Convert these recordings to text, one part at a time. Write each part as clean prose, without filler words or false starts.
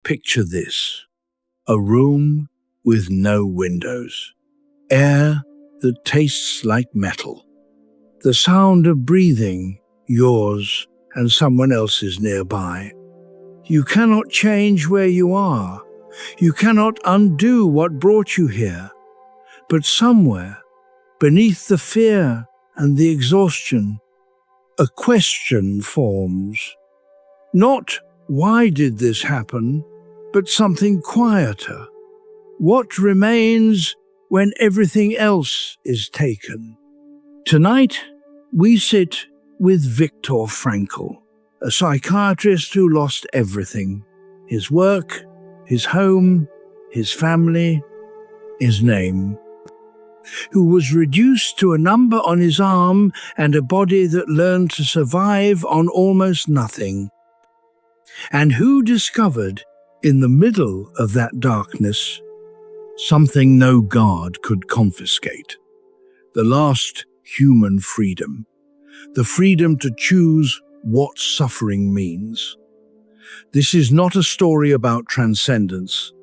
Picture this: a room with no windows, air that tastes like metal, the sound of breathing, yours and someone else's nearby. You cannot change where you are. You cannot undo what brought you here. But somewhere, beneath the fear and the exhaustion, a question forms. Not why did this happen, but something quieter. What remains when everything else is taken? Tonight, we sit with Viktor Frankl, a psychiatrist who lost everything: his work, his home, his family, his name, who was reduced to a number on his arm and a body that learned to survive on almost nothing, and who discovered, in the middle of that darkness, something no guard could confiscate: the last human freedom, the freedom to choose what suffering means. This is not a story about transcendence.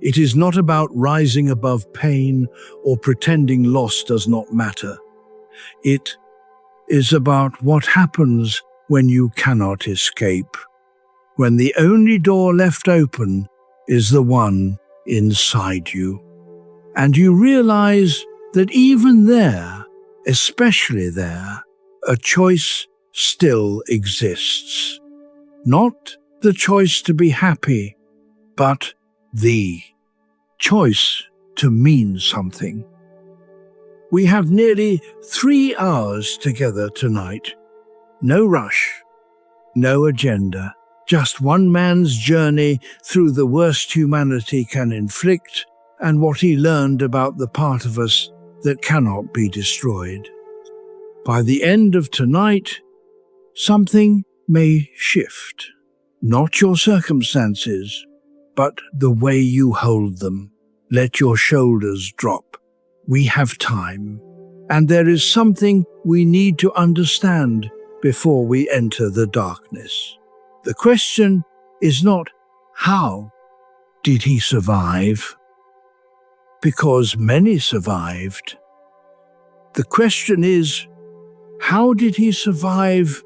It is not about rising above pain or pretending loss does not matter. It is about what happens when you cannot escape, when the only door left open is the one inside you. And you realize that even there, especially there, a choice still exists. Not the choice to be happy, but the choice to mean something. We have nearly 3 hours together tonight. No rush, no agenda, just one man's journey through the worst humanity can inflict and what he learned about the part of us that cannot be destroyed. By the end of tonight, something may shift. Not your circumstances, but the way you hold them. Let your shoulders drop. We have time, and there is something we need to understand before we enter the darkness. The question is not, how did he survive? Because many survived. The question is, how did he survive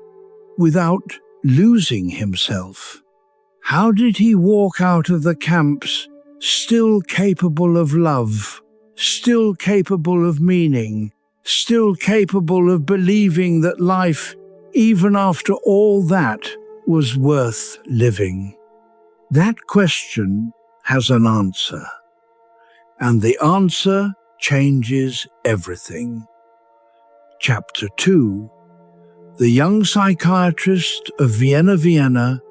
without losing himself? How did he walk out of the camps still capable of love, still capable of meaning, still capable of believing that life, even after all that, was worth living? That question has an answer, and the answer changes everything. Chapter 2: The Young Psychiatrist of Vienna,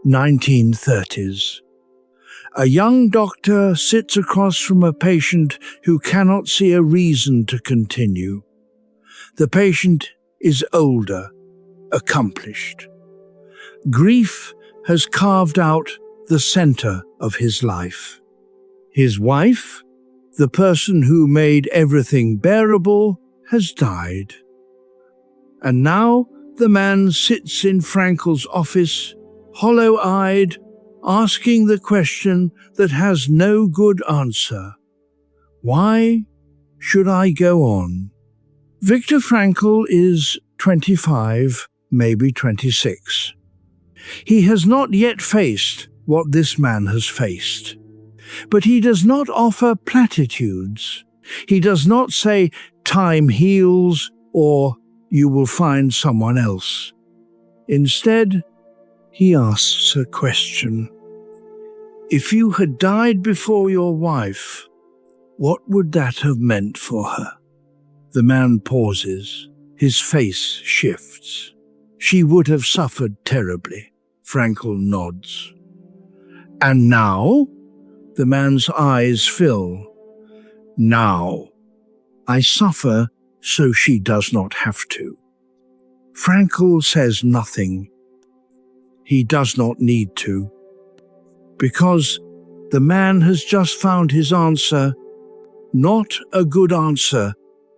1930s. A young doctor sits across from a patient who cannot see a reason to continue. The patient is older, accomplished. Grief has carved out the center of his life. His wife, the person who made everything bearable, has died. And now the man sits in Frankl's office, hollow-eyed, asking the question that has no good answer. Why should I go on? Viktor Frankl is 25, maybe 26. He has not yet faced what this man has faced. But he does not offer platitudes. He does not say, "Time heals," or "You will find someone else." Instead, he asks a question. If you had died before your wife, what would that have meant for her? The man pauses. His face shifts. She would have suffered terribly. Frankl nods. And now? The man's eyes fill. Now, I suffer so she does not have to. Frankl says nothing. He does not need to. Because the man has just found his answer, not a good answer,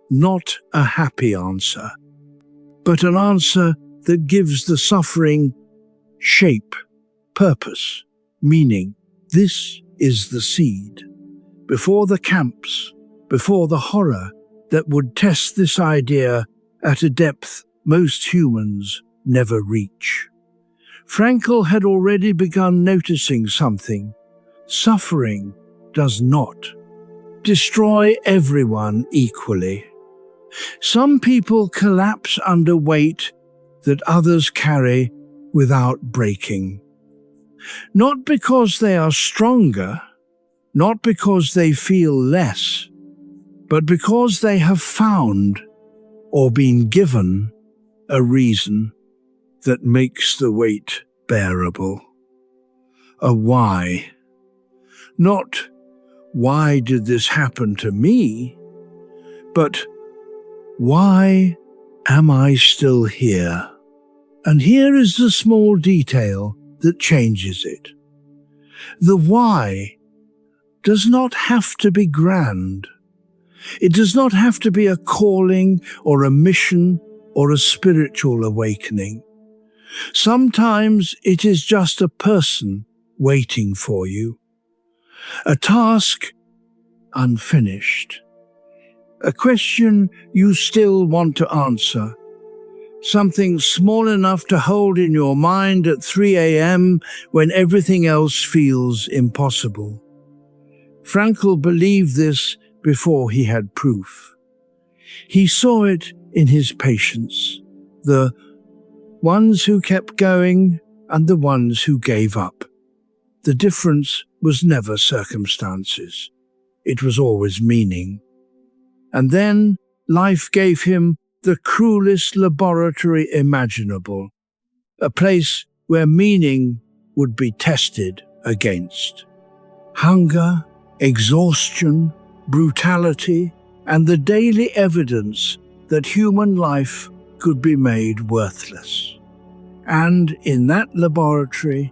not a happy answer, but an answer that gives the suffering shape, purpose, meaning. This is the seed. Before the camps, before the horror that would test this idea at a depth most humans never reach. Frankl had already begun noticing something. Suffering does not destroy everyone equally. Some people collapse under weight that others carry without breaking. Not because they are stronger, not because they feel less, but because they have found or been given a reason that makes the weight bearable. A why. Not, why did this happen to me? But, why am I still here? And here is the small detail that changes it. The why does not have to be grand. It does not have to be a calling or a mission or a spiritual awakening. Sometimes it is just a person waiting for you. A task unfinished. A question you still want to answer. Something small enough to hold in your mind at 3 a.m. when everything else feels impossible. Frankl believed this before he had proof. He saw it in his patients, the ones who kept going and the ones who gave up. The difference was never circumstances. It was always meaning. And then life gave him the cruelest laboratory imaginable, a place where meaning would be tested against. Hunger, exhaustion, brutality, and the daily evidence that human life could be made worthless. And in that laboratory,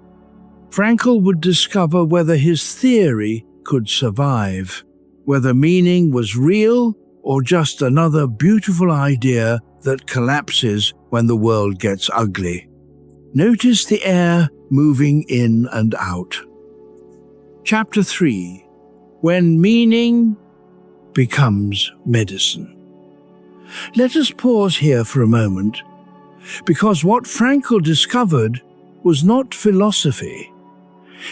Frankl would discover whether his theory could survive, whether meaning was real or just another beautiful idea that collapses when the world gets ugly. Notice the air moving in and out. Chapter 3. When meaning becomes medicine. Let us pause here for a moment, because what Frankl discovered was not philosophy.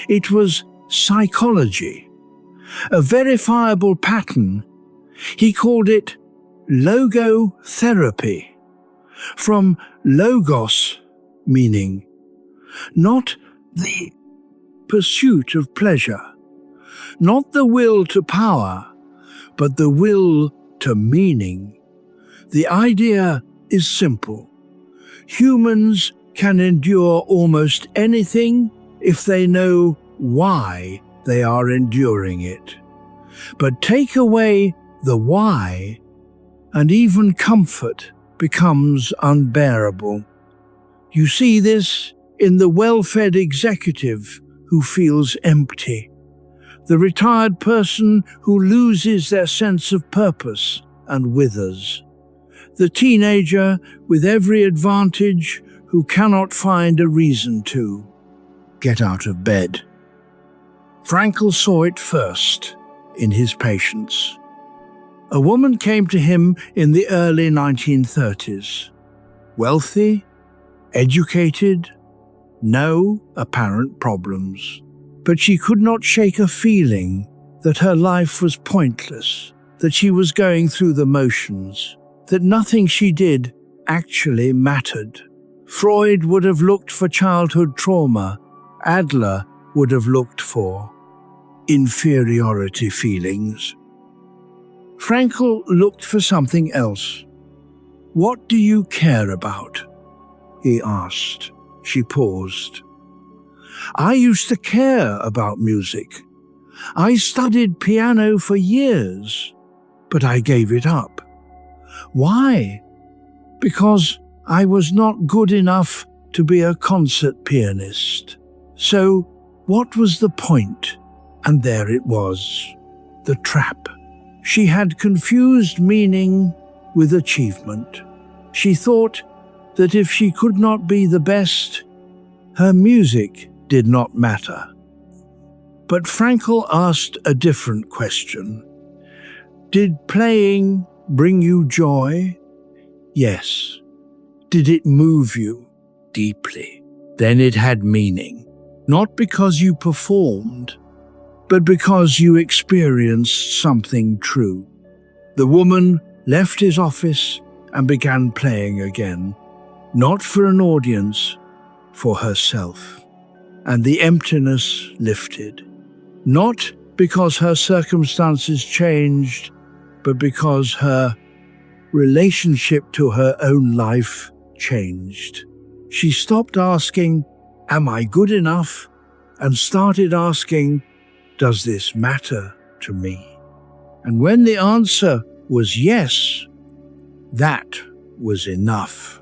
It was psychology, a verifiable pattern. He called it logotherapy, from logos, meaning, not the pursuit of pleasure, not the will to power, but the will to meaning. The idea is simple. Humans can endure almost anything if they know why they are enduring it. But take away the why, and even comfort becomes unbearable. You see this in the well-fed executive who feels empty, the retired person who loses their sense of purpose and withers, the teenager with every advantage who cannot find a reason to get out of bed. Frankl saw it first in his patients. A woman came to him in the early 1930s. Wealthy, educated, no apparent problems. But she could not shake a feeling that her life was pointless, that she was going through the motions, that nothing she did actually mattered. Freud would have looked for childhood trauma. Adler would have looked for inferiority feelings. Frankl looked for something else. "What do you care about?" he asked. She paused. "I used to care about music. I studied piano for years, but I gave it up. Why? Because I was not good enough to be a concert pianist. So what was the point?" And there it was, the trap. She had confused meaning with achievement. She thought that if she could not be the best, her music did not matter. But Frankl asked a different question. Did playing bring you joy? Yes. Did it move you deeply? Then it had meaning. Not because you performed, but because you experienced something true. The woman left his office and began playing again, not for an audience, for herself. And the emptiness lifted, not because her circumstances changed, but because her relationship to her own life changed. She stopped asking, "Am I good enough?" and started asking, "Does this matter to me?" And when the answer was yes, that was enough.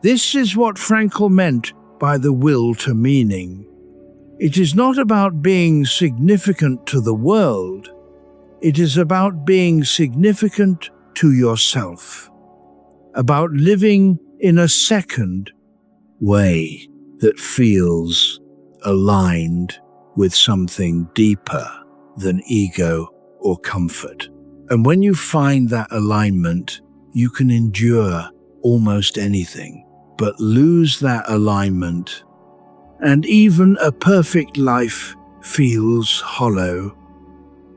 This is what Frankl meant by the will to meaning. It is not about being significant to the world. It is about being significant to yourself, about living in a second way that feels aligned with something deeper than ego or comfort. And when you find that alignment, you can endure almost anything. But lose that alignment, and even a perfect life feels hollow.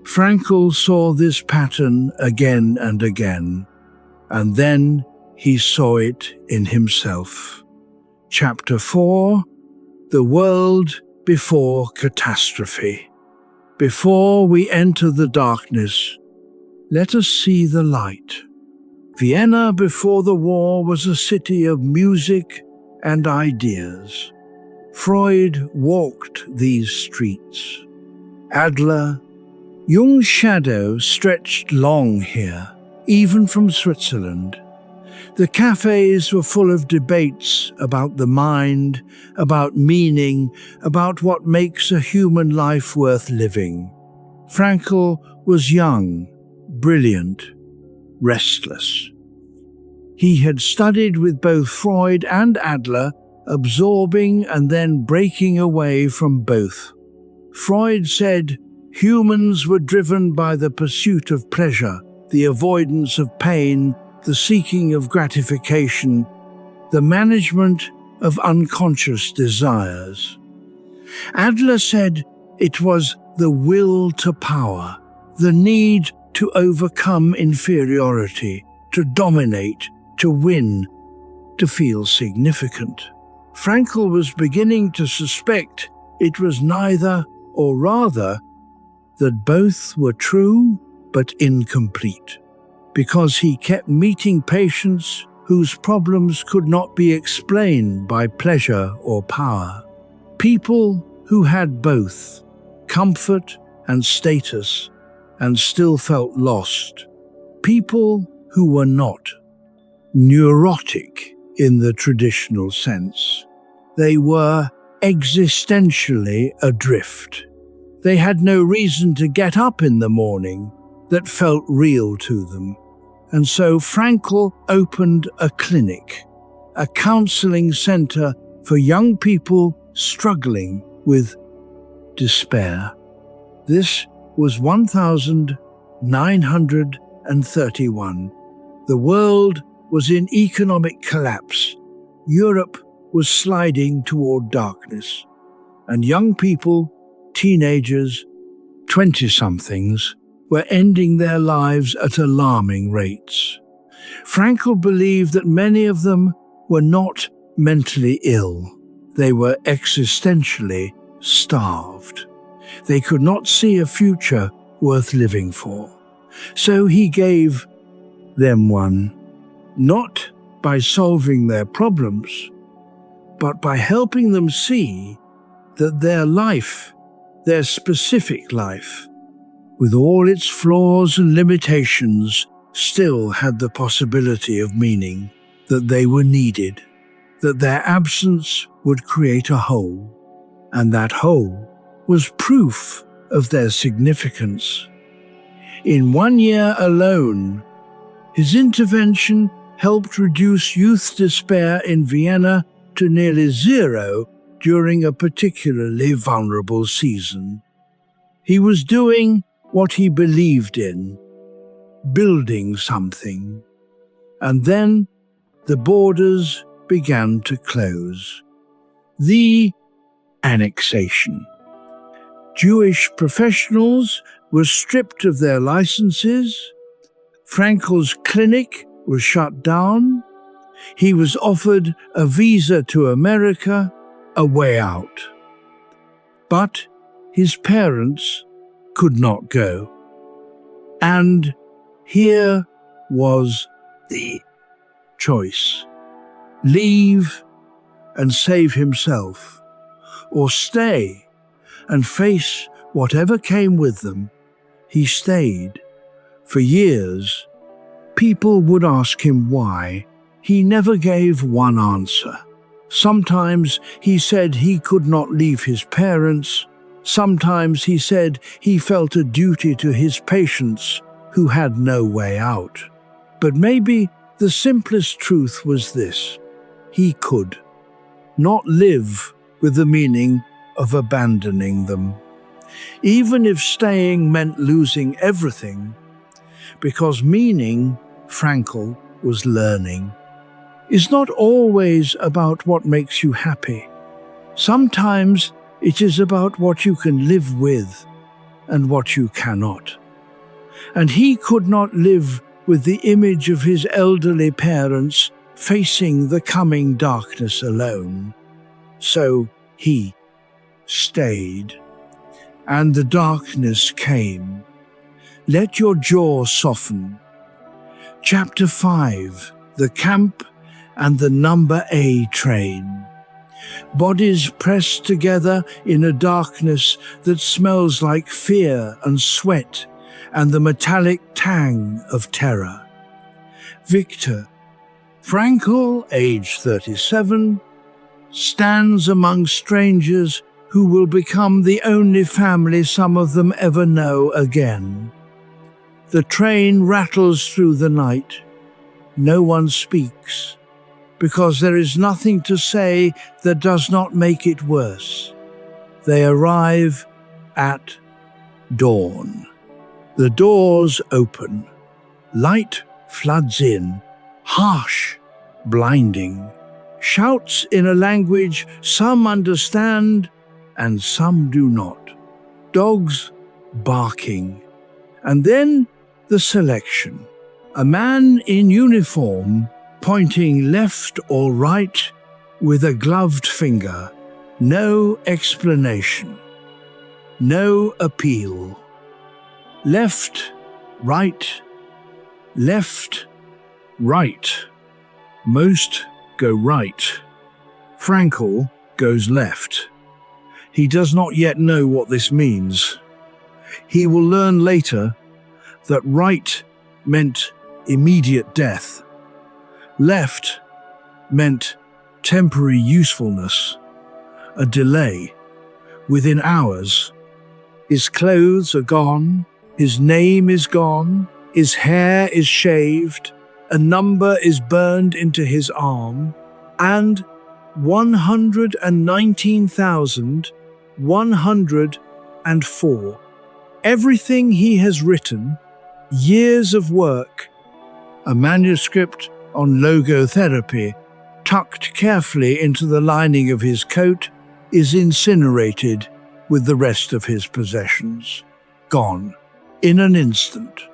Frankl saw this pattern again and again, and then he saw it in himself. Chapter 4, The World Before Catastrophe. Before we enter the darkness, let us see the light. Vienna before the war was a city of music and ideas. Freud walked these streets. Adler, Jung's shadow stretched long here, even from Switzerland. The cafes were full of debates about the mind, about meaning, about what makes a human life worth living. Frankl was young, brilliant, restless. He had studied with both Freud and Adler, absorbing and then breaking away from both. Freud said humans were driven by the pursuit of pleasure, the avoidance of pain, the seeking of gratification, the management of unconscious desires. Adler said it was the will to power, the need to overcome inferiority, to dominate, to win, to feel significant. Frankl was beginning to suspect it was neither, or rather, that both were true but incomplete, because he kept meeting patients whose problems could not be explained by pleasure or power. People who had both, comfort and status, and still felt lost. People who were not neurotic in the traditional sense. They were existentially adrift. They had no reason to get up in the morning that felt real to them. And so Frankl opened a clinic, a counseling center for young people struggling with despair. This was 1931. The world was in economic collapse. Europe was sliding toward darkness. And young people, teenagers, 20-somethings, were ending their lives at alarming rates. Frankl believed that many of them were not mentally ill. They were existentially starved. They could not see a future worth living for. So he gave them one, not by solving their problems, but by helping them see that their life, their specific life, with all its flaws and limitations, still had the possibility of meaning, that they were needed, that their absence would create a whole, and that whole was proof of their significance. In 1 year alone, his intervention helped reduce youth despair in Vienna to nearly zero during a particularly vulnerable season. He was doing what he believed in, building something. And then the borders began to close. The annexation. Jewish professionals were stripped of their licenses. Frankl's clinic was shut down. He was offered a visa to America, a way out. But his parents could not go. And here was the choice. Leave and save himself, or stay and face whatever came with them. He stayed. For years, people would ask him why. He never gave one answer. Sometimes he said he could not leave his parents. Sometimes he said he felt a duty to his patients who had no way out. But maybe the simplest truth was this: he could not live with the meaning of abandoning them, even if staying meant losing everything, because meaning, Frankl was learning, is not always about what makes you happy. Sometimes it is about what you can live with and what you cannot. And he could not live with the image of his elderly parents facing the coming darkness alone. So he stayed. And the darkness came. Let your jaw soften. Chapter 5, The Camp and the Number A Train. Bodies pressed together in a darkness that smells like fear and sweat and the metallic tang of terror. Viktor Frankl, age 37, stands among strangers who will become the only family some of them ever know again. The train rattles through the night. No one speaks, because there is nothing to say that does not make it worse. They arrive at dawn. The doors open. Light floods in, harsh, blinding. Shouts in a language some understand and some do not. Dogs barking. And then the selection. A man in uniform pointing left or right with a gloved finger. No explanation. No appeal. Left, right, left, right. Most go right. Frankl goes left. He does not yet know what this means. He will learn later that right meant immediate death. Left meant temporary usefulness, a delay, within hours. His clothes are gone, his name is gone, his hair is shaved, a number is burned into his arm, and 119,104. Everything he has written, years of work, a manuscript on logotherapy, tucked carefully into the lining of his coat, is incinerated with the rest of his possessions. Gone, in an instant.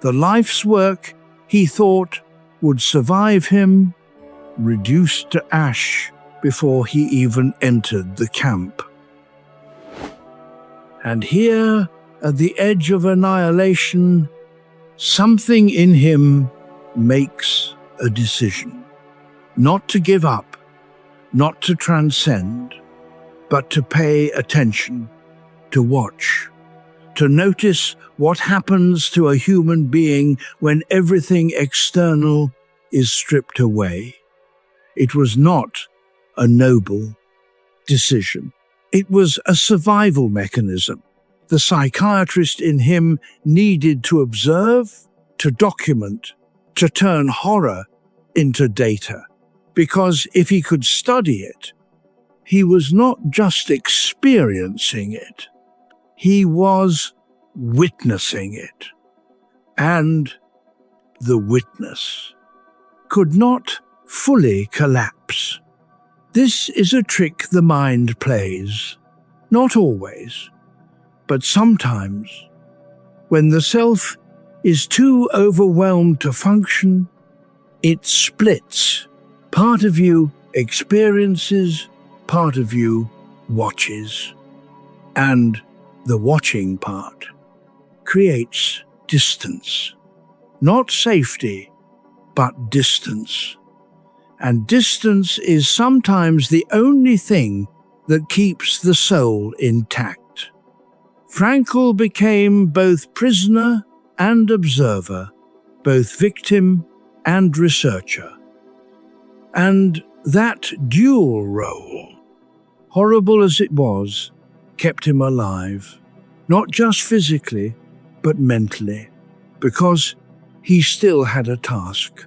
The life's work he thought would survive him, reduced to ash before he even entered the camp. And here, at the edge of annihilation, something in him makes a decision. Not to give up, not to transcend, but to pay attention, to watch, to notice what happens to a human being when everything external is stripped away. It was not a noble decision. It was a survival mechanism. The psychiatrist in him needed to observe, to document, to turn horror into data. Because if he could study it, he was not just experiencing it. He was witnessing it, and the witness could not fully collapse. This is a trick the mind plays, not always, but sometimes, when the self is too overwhelmed to function, it splits. Part of you experiences, part of you watches. And the watching part creates distance. Not safety, but distance. And distance is sometimes the only thing that keeps the soul intact. Frankl became both prisoner and observer, both victim and researcher. And that dual role, horrible as it was, kept him alive, not just physically, but mentally, because he still had a task.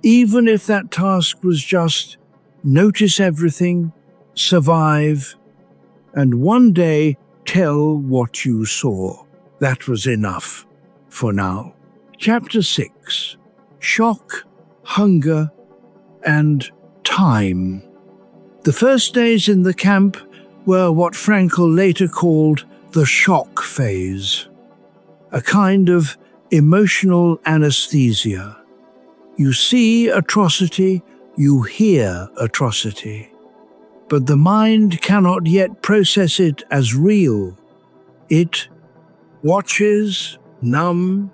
Even if that task was just notice everything, survive, and one day tell what you saw. That was enough for now. Chapter 6. Shock, Hunger, and Time. The first days in the camp were what Frankl later called the shock phase, a kind of emotional anesthesia. You see atrocity, you hear atrocity, but the mind cannot yet process it as real. It watches, numb,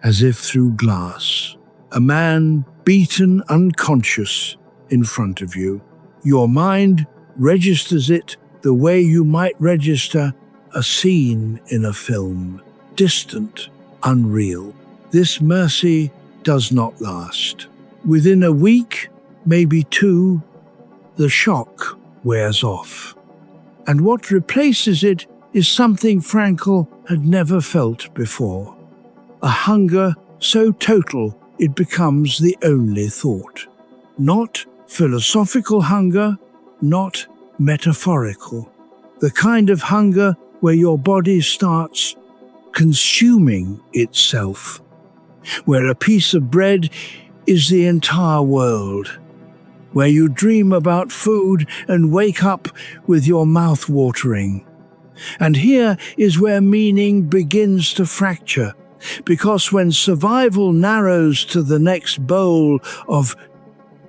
as if through glass. A man beaten unconscious in front of you. Your mind registers it the way you might register a scene in a film, distant, unreal. This mercy does not last. Within a week, maybe two, the shock wears off. And what replaces it is something Frankl had never felt before. A hunger so total it becomes the only thought. Not philosophical hunger, not metaphorical. The kind of hunger where your body starts consuming itself, where a piece of bread is the entire world, where you dream about food and wake up with your mouth watering. And here is where meaning begins to fracture, because when survival narrows to the next bowl of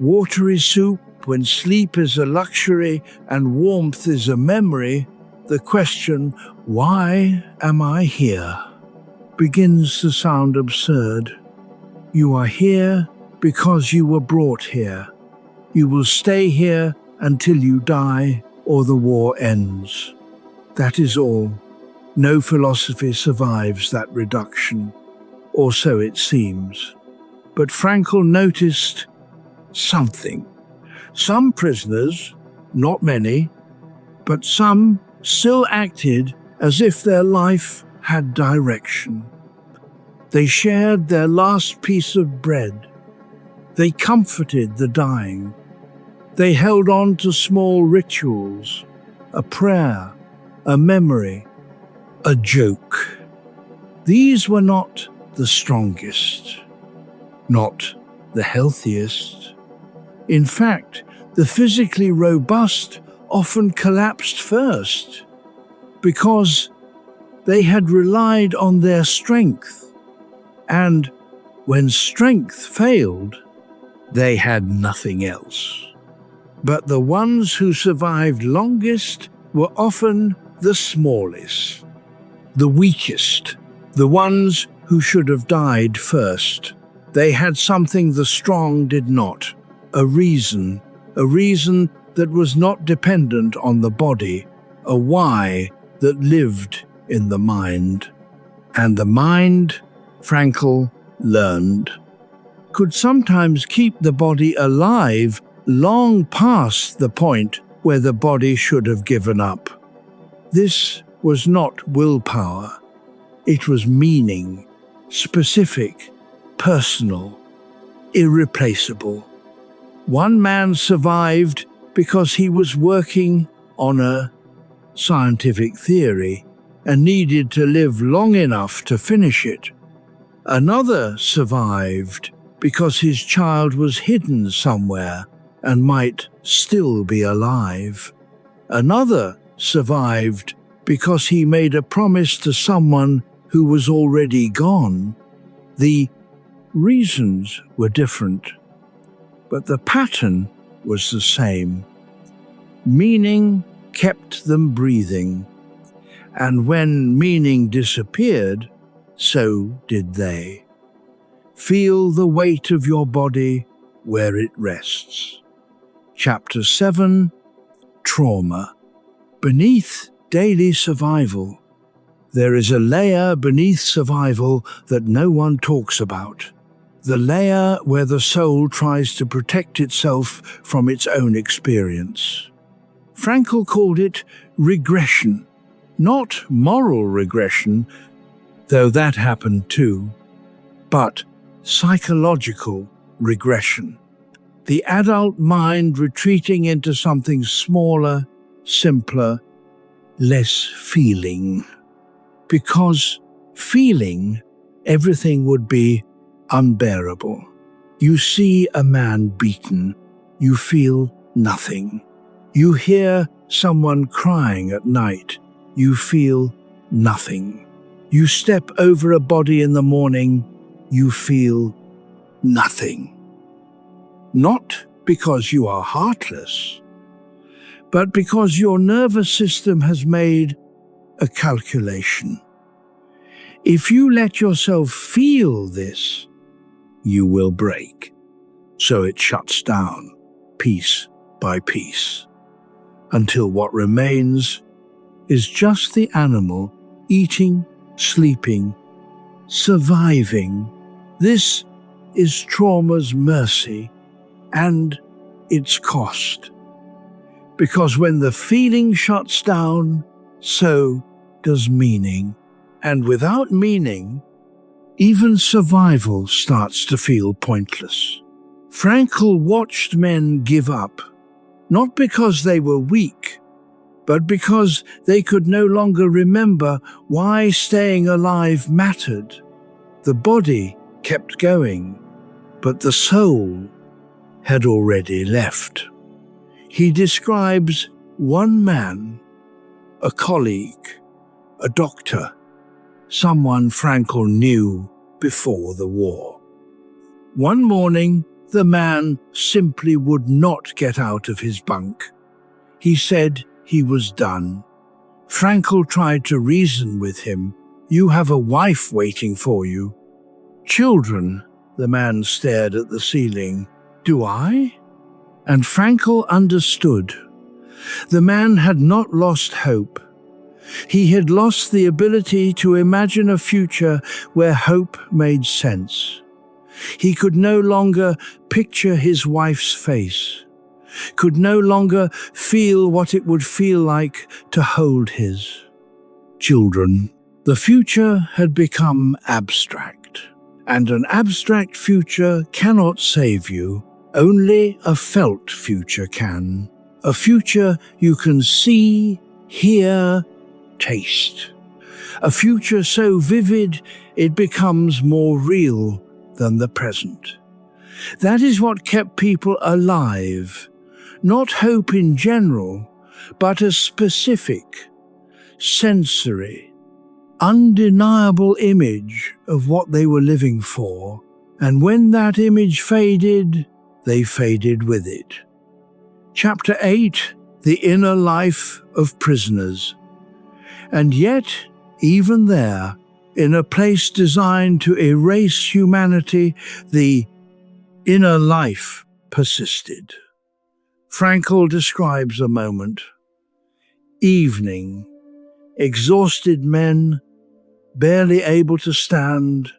watery soup, when sleep is a luxury and warmth is a memory, the question, "Why am I here?" begins to sound absurd. You are here because you were brought here. You will stay here until you die or the war ends. That is all. No philosophy survives that reduction, or so it seems. But Frankl noticed something. Some prisoners, not many, but some still acted as if their life had direction. They shared their last piece of bread. They comforted the dying. They held on to small rituals, a prayer, a memory, a joke. These were not the strongest, not the healthiest. In fact, the physically robust often collapsed first because they had relied on their strength, and when strength failed, they had nothing else. But the ones who survived longest were often the smallest, the weakest, the ones who should have died first. They had something the strong did not, a reason that was not dependent on the body, a why that lived in the mind. And the mind, Frankl learned, could sometimes keep the body alive long past the point where the body should have given up. This was not willpower. It was meaning, specific, personal, irreplaceable. One man survived because he was working on a scientific theory. and needed to live long enough to finish it. Another survived because his child was hidden somewhere and might still be alive. Another survived because he made a promise to someone who was already gone. The reasons were different, but the pattern was the same. Meaning kept them breathing, and when meaning disappeared, so did they. Feel the weight of your body where it rests. Chapter 7, Trauma. Beneath daily survival, there is a layer beneath survival that no one talks about. The layer where the soul tries to protect itself from its own experience. Frankl called it regression, not moral regression, though that happened too, but psychological regression. The adult mind retreating into something smaller, simpler, less feeling. Because feeling, everything would be unbearable. You see a man beaten, you feel nothing. You hear someone crying at night, you feel nothing. You step over a body in the morning, you feel nothing. Not because you are heartless, but because your nervous system has made a calculation. If you let yourself feel this, you will break. So it shuts down, piece by piece, until what remains is just the animal eating, sleeping, surviving. This is trauma's mercy and its cost. Because when the feeling shuts down, so does meaning. And without meaning, even survival starts to feel pointless. Frankl watched men give up, not because they were weak, but because they could no longer remember why staying alive mattered. The body kept going, but the soul had already left. He describes one man, a colleague, a doctor, someone Frankl knew before the war. One morning, the man simply would not get out of his bunk. He said he was done. Frankl tried to reason with him. You have a wife waiting for you. Children, the man stared at the ceiling. Do I? And Frankl understood. The man had not lost hope. He had lost the ability to imagine a future where hope made sense. He could no longer picture his wife's face, could no longer feel what it would feel like to hold his. Children. The future had become abstract, and an abstract future cannot save you. Only a felt future can. A future you can see, hear, taste. A future so vivid it becomes more real than the present. That is what kept people alive. Not hope in general, but a specific, sensory, undeniable image of what they were living for. And when that image faded, they faded with it. Chapter 8, The Inner Life of Prisoners. And yet, even there, in a place designed to erase humanity, the inner life persisted. Frankl describes a moment. Evening, exhausted men, barely able to stand,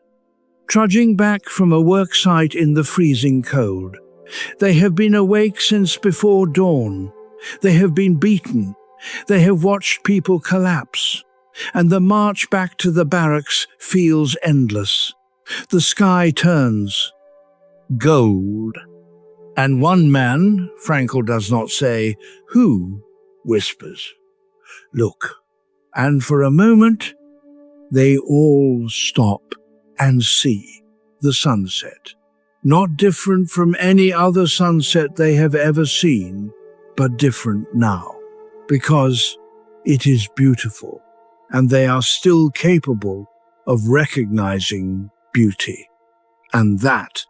trudging back from a work site in the freezing cold. They have been awake since before dawn. They have been beaten. They have watched people collapse. And the march back to the barracks feels endless. The sky turns gold. And one man, Frankl does not say who, whispers, "Look, And for a moment, they all stop and see the sunset. Not different from any other sunset they have ever seen, but different now, because it is beautiful, and they are still capable of recognizing beauty. And that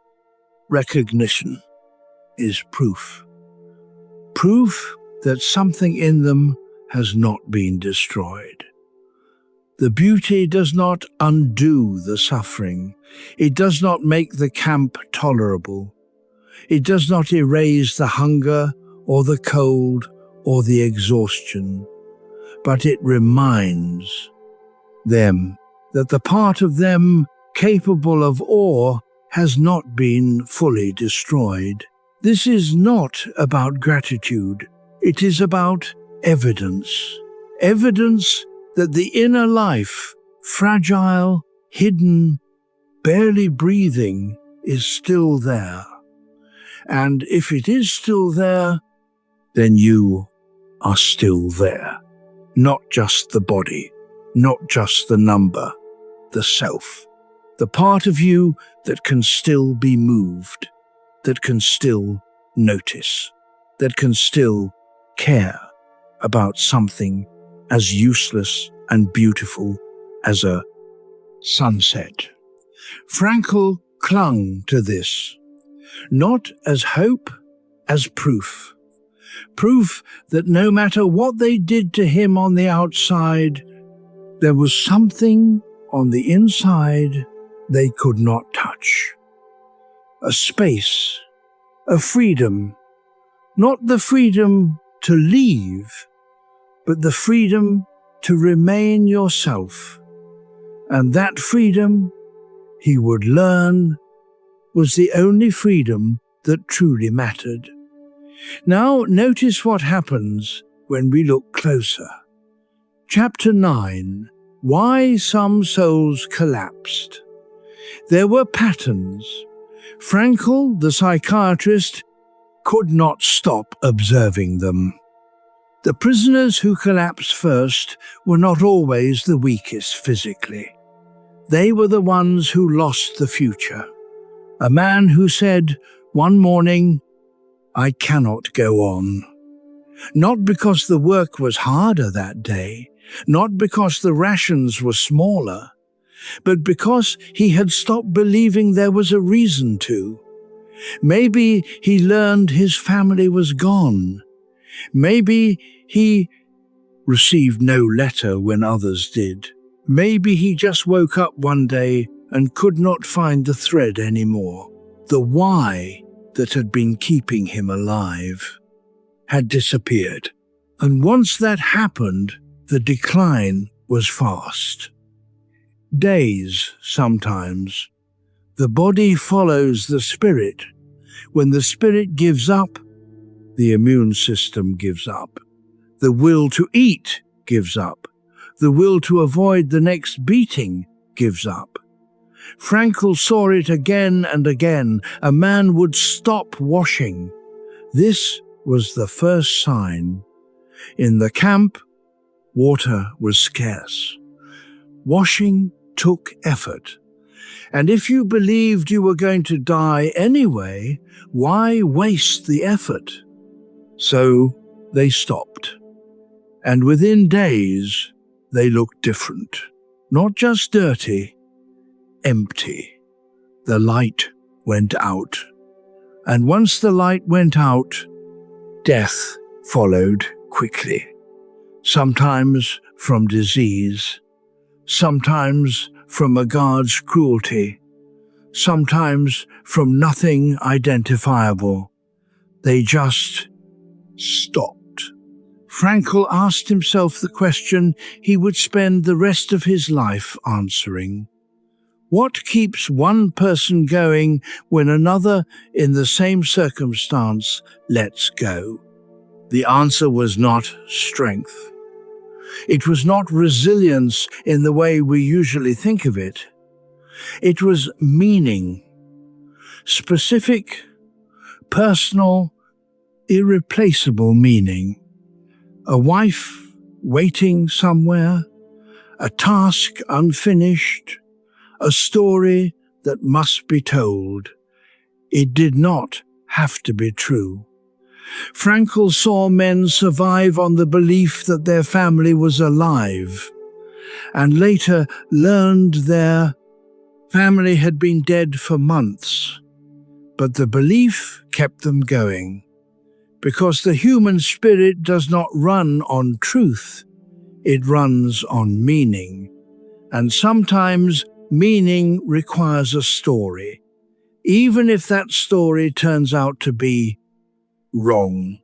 recognition is proof. Proof that something in them has not been destroyed. The beauty does not undo the suffering. It does not make the camp tolerable. It does not erase the hunger or the cold or the exhaustion, but it reminds them that the part of them capable of awe has not been fully destroyed. This is not about gratitude. It is about evidence. Evidence that the inner life, fragile, hidden, barely breathing, is still there. And if it is still there, then you are still there. Not just the body, not just the number, the self. The part of you that can still be moved, that can still notice, that can still care about something as useless and beautiful as a sunset. Frankl clung to this, not as hope, as proof. Proof that no matter what they did to him on the outside, there was something on the inside they could not touch. A space, a freedom, not the freedom to leave, but the freedom to remain yourself. And that freedom, he would learn, was the only freedom that truly mattered. Now notice what happens when we look closer. Chapter 9, Why Some Souls Collapsed. There were patterns. Frankl, the psychiatrist, could not stop observing them. The prisoners who collapsed first were not always the weakest physically. They were the ones who lost the future. A man who said one morning, "I cannot go on." Not because the work was harder that day, not because the rations were smaller, but because he had stopped believing there was a reason to. Maybe he learned his family was gone. Maybe he received no letter when others did. Maybe he just woke up one day and could not find the thread anymore. The why that had been keeping him alive had disappeared. And once that happened, the decline was fast. Days, sometimes. The body follows the spirit. When the spirit gives up, the immune system gives up. The will to eat gives up. The will to avoid the next beating gives up. Frankl saw it again and again. A man would stop washing. This was the first sign. In the camp, water was scarce. Washing took effort. And if you believed you were going to die anyway, why waste the effort? So they stopped. And within days, they looked different. Not just dirty, empty. The light went out. And once the light went out, death followed quickly. Sometimes from disease, sometimes from a guard's cruelty, sometimes from nothing identifiable. They just stopped. Frankl asked himself the question he would spend the rest of his life answering. What keeps one person going when another in the same circumstance lets go? The answer was not strength. It was not resilience in the way we usually think of it. It was meaning. Specific, personal, irreplaceable meaning. A wife waiting somewhere, a task unfinished, a story that must be told. It did not have to be true. Frankl saw men survive on the belief that their family was alive, and later learned their family had been dead for months. But the belief kept them going, because the human spirit does not run on truth, it runs on meaning. And sometimes meaning requires a story, even if that story turns out to be wrong.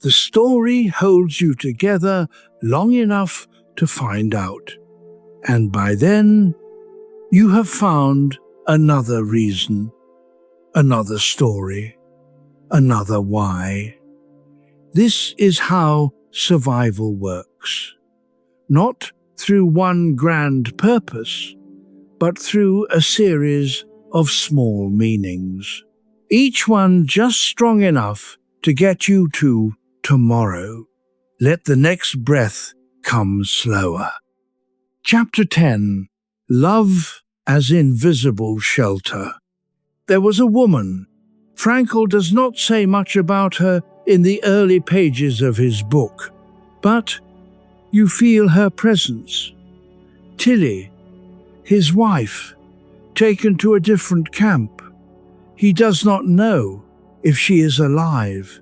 The story holds you together long enough to find out. And by then, you have found another reason, another story, another why. This is how survival works. Not through one grand purpose, but through a series of small meanings, each one just strong enough to get you to tomorrow. Let the next breath come slower. Chapter 10. Love as Invisible Shelter. There was a woman. Frankl does not say much about her in the early pages of his book, but you feel her presence. Tilly, his wife, taken to a different camp. He does not know if she is alive.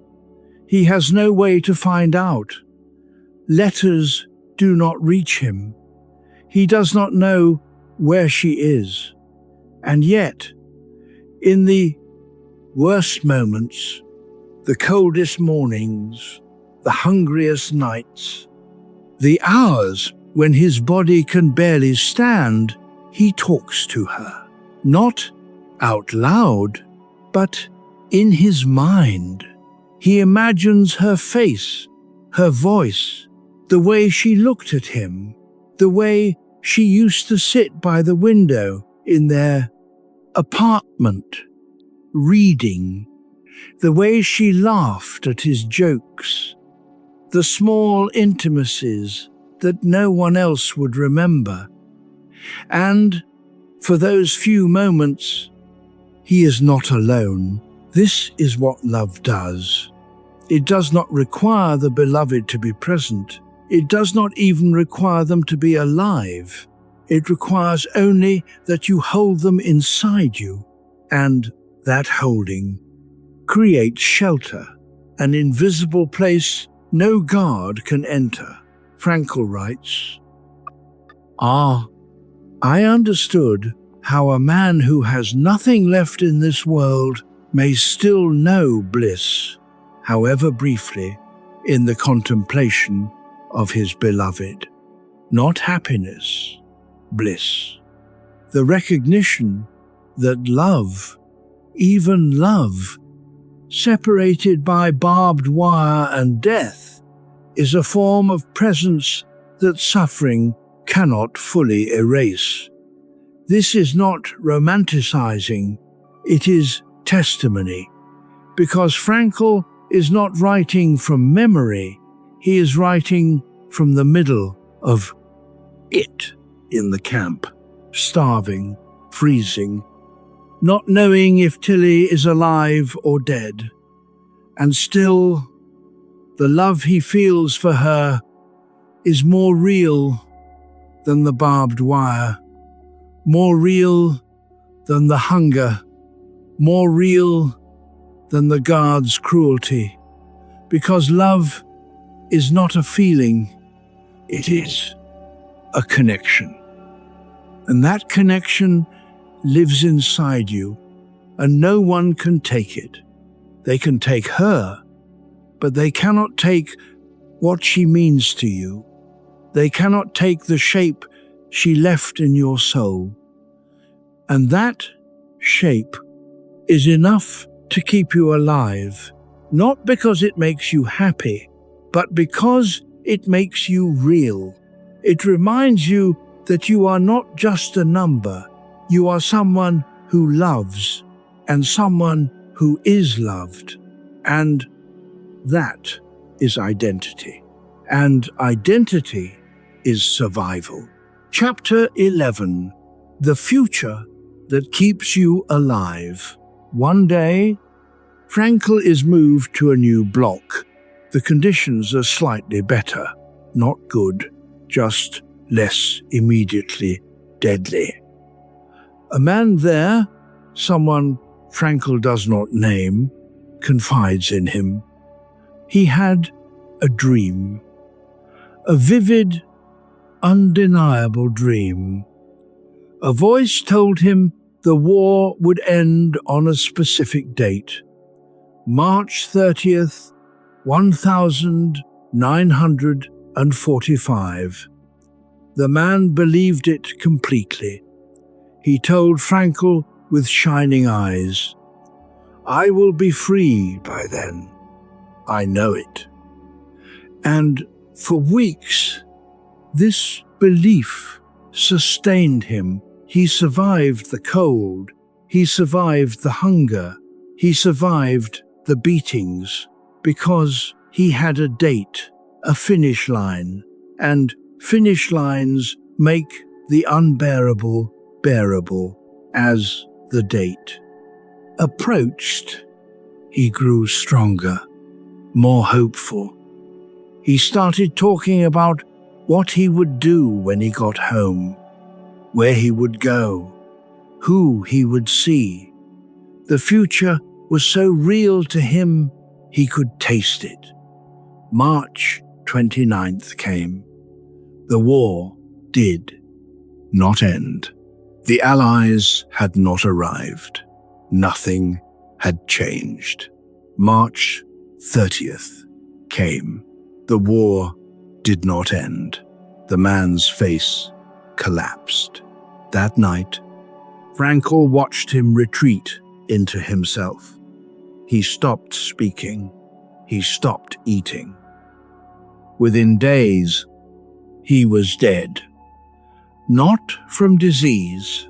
He has no way to find out. Letters do not reach him. He does not know where she is. And yet, in the worst moments, the coldest mornings, the hungriest nights, the hours when his body can barely stand, he talks to her. Not out loud, but in his mind. He imagines her face, her voice, the way she looked at him, the way she used to sit by the window in their apartment, reading, the way she laughed at his jokes, the small intimacies that no one else would remember. And for those few moments, he is not alone. This is what love does. It does not require the beloved to be present. It does not even require them to be alive. It requires only that you hold them inside you, and that holding creates shelter, an invisible place no guard can enter. Frankl writes, I understood how a man who has nothing left in this world may still know bliss, however briefly, in the contemplation of his beloved. Not happiness, bliss. The recognition that love, even love, separated by barbed wire and death, is a form of presence that suffering cannot fully erase. This is not romanticizing, it is testimony, because Frankl is not writing from memory, he is writing from the middle of it in the camp, starving, freezing, not knowing if Tilly is alive or dead. And still, the love he feels for her is more real than the barbed wire, more real than the hunger, more real than the guard's cruelty, because love is not a feeling, it is a connection. And that connection lives inside you, and no one can take it. They can take her, but they cannot take what she means to you. They cannot take the shape she left in your soul. And that shape is enough to keep you alive, not because it makes you happy, but because it makes you real. It reminds you that you are not just a number, you are someone who loves and someone who is loved. And that is identity. And identity is survival. Chapter 11. The Future That Keeps You Alive. One day, Frankl is moved to a new block. The conditions are slightly better. Not good, just less immediately deadly. A man there, someone Frankl does not name, confides in him. He had a dream. A vivid, undeniable dream. A voice told him the war would end on a specific date. March 30th, 1945. The man believed it completely. He told Frankl with shining eyes, "I will be free by then. I know it." And for weeks, this belief sustained him. He survived the cold. He survived the hunger. He survived the beatings because he had a date, a finish line, and finish lines make the unbearable bearable as the date approached. He grew stronger, more hopeful. He started talking about what he would do when he got home, where he would go, who he would see. The future was so real to him, he could taste it. March 29th came. The war did not end. The Allies had not arrived. Nothing had changed. March 30th came. The war did not end. The man's face collapsed. That night, Frankl watched him retreat into himself. He stopped speaking. He stopped eating. Within days, he was dead. Not from disease,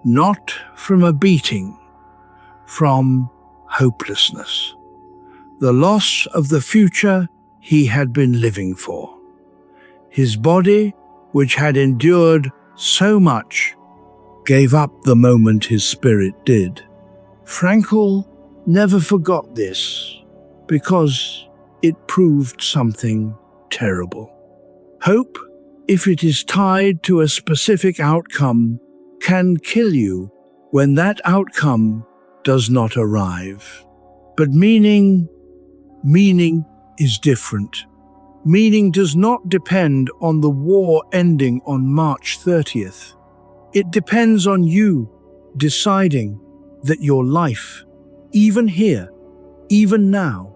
not from a beating, from hopelessness. The loss of the future he had been living for. His body, which had endured so much, gave up the moment his spirit did. Frankl never forgot this because it proved something terrible. Hope, if it is tied to a specific outcome, can kill you when that outcome does not arrive. But meaning is different. Meaning does not depend on the war ending on March 30th. It depends on you deciding that your life, even here, even now,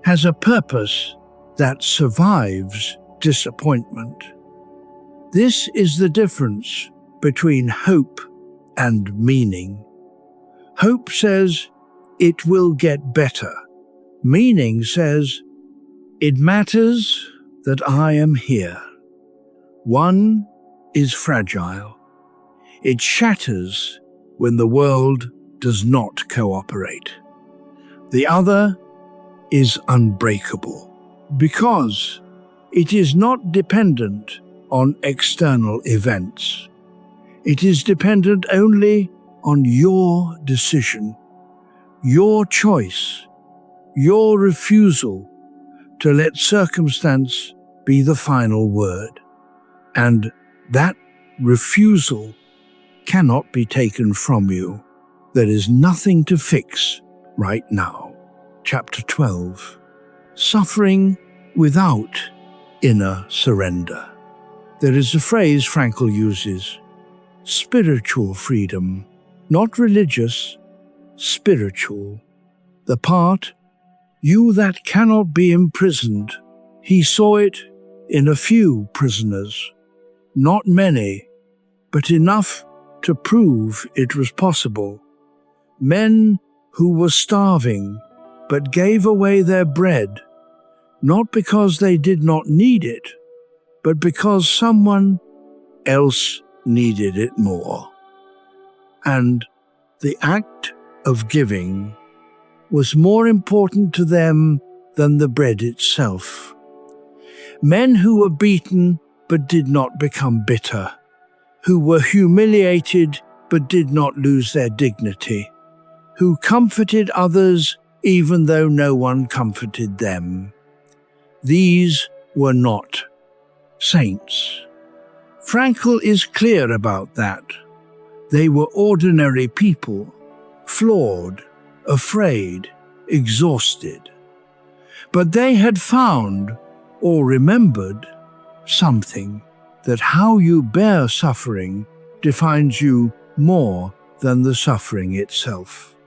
has a purpose that survives disappointment. This is the difference between hope and meaning. Hope says it will get better. Meaning says it matters that I am here. One is fragile. It shatters when the world does not cooperate. The other is unbreakable because it is not dependent on external events. It is dependent only on your decision, your choice, your refusal to let circumstance be the final word. And that refusal cannot be taken from you. There is nothing to fix right now. Chapter 12. Suffering without inner surrender. There is a phrase Frankl uses: spiritual freedom, not religious, spiritual. The part, you that cannot be imprisoned. He saw it in a few prisoners, not many, but enough to prove it was possible. Men who were starving but gave away their bread, not because they did not need it, but because someone else needed it more. And the act of giving was more important to them than the bread itself. Men who were beaten but did not become bitter, who were humiliated but did not lose their dignity, who comforted others even though no one comforted them. These were not saints. Frankl is clear about that. They were ordinary people, flawed, afraid, exhausted. But they had found, or remembered, something, that how you bear suffering defines you more than the suffering itself.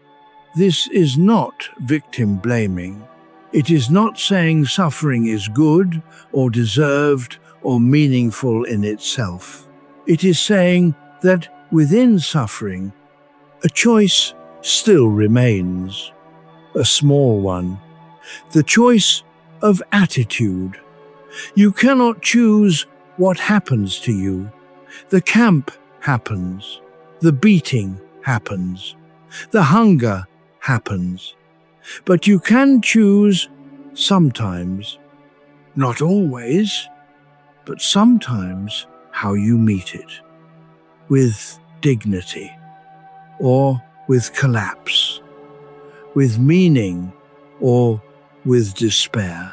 This is not victim blaming. It is not saying suffering is good or deserved or meaningful in itself. It is saying that within suffering, a choice still remains, a small one, the choice of attitude. You cannot choose what happens to you. The camp happens, the beating happens, the hunger happens. But you can choose sometimes, not always, but sometimes how you meet it, with dignity or with collapse, with meaning or with despair,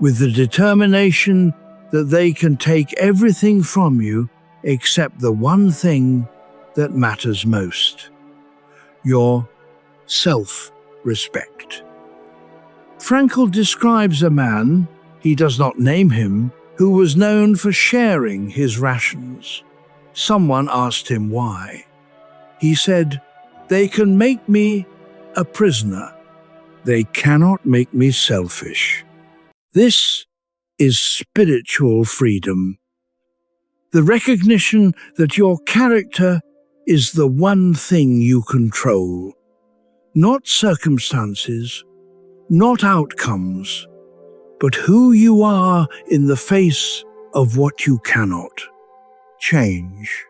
with the determination that they can take everything from you except the one thing that matters most, your self-respect. Frankl describes a man, he does not name him, who was known for sharing his rations. Someone asked him why. He said, "They can make me a prisoner. They cannot make me selfish." This is spiritual freedom. The recognition that your character is the one thing you control. Not circumstances, not outcomes, but who you are in the face of what you cannot change.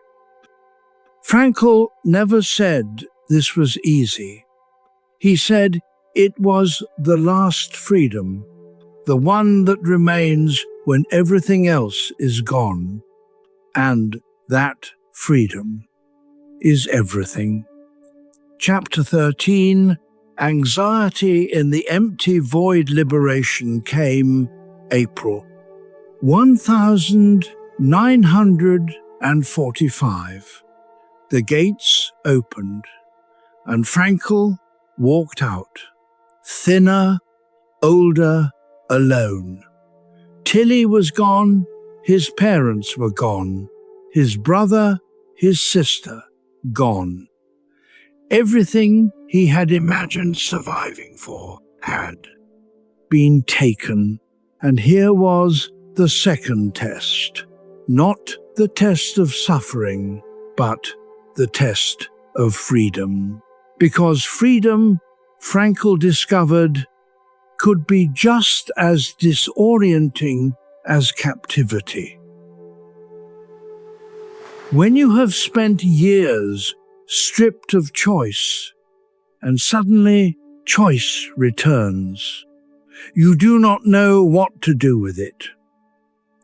Frankl never said this was easy. He said it was the last freedom, the one that remains when everything else is gone. And that freedom is everything. Chapter 13, Anxiety in the Empty Void Liberation came April 1945. The gates opened, and Frankl walked out, thinner, older, alone. Tilly was gone, his parents were gone, his brother, his sister, gone. Everything he had imagined surviving for had been taken, and here was the second test. Not the test of suffering, but the test of freedom. Because freedom, Frankl discovered, could be just as disorienting as captivity. When you have spent years stripped of choice, and suddenly choice returns, you do not know what to do with it.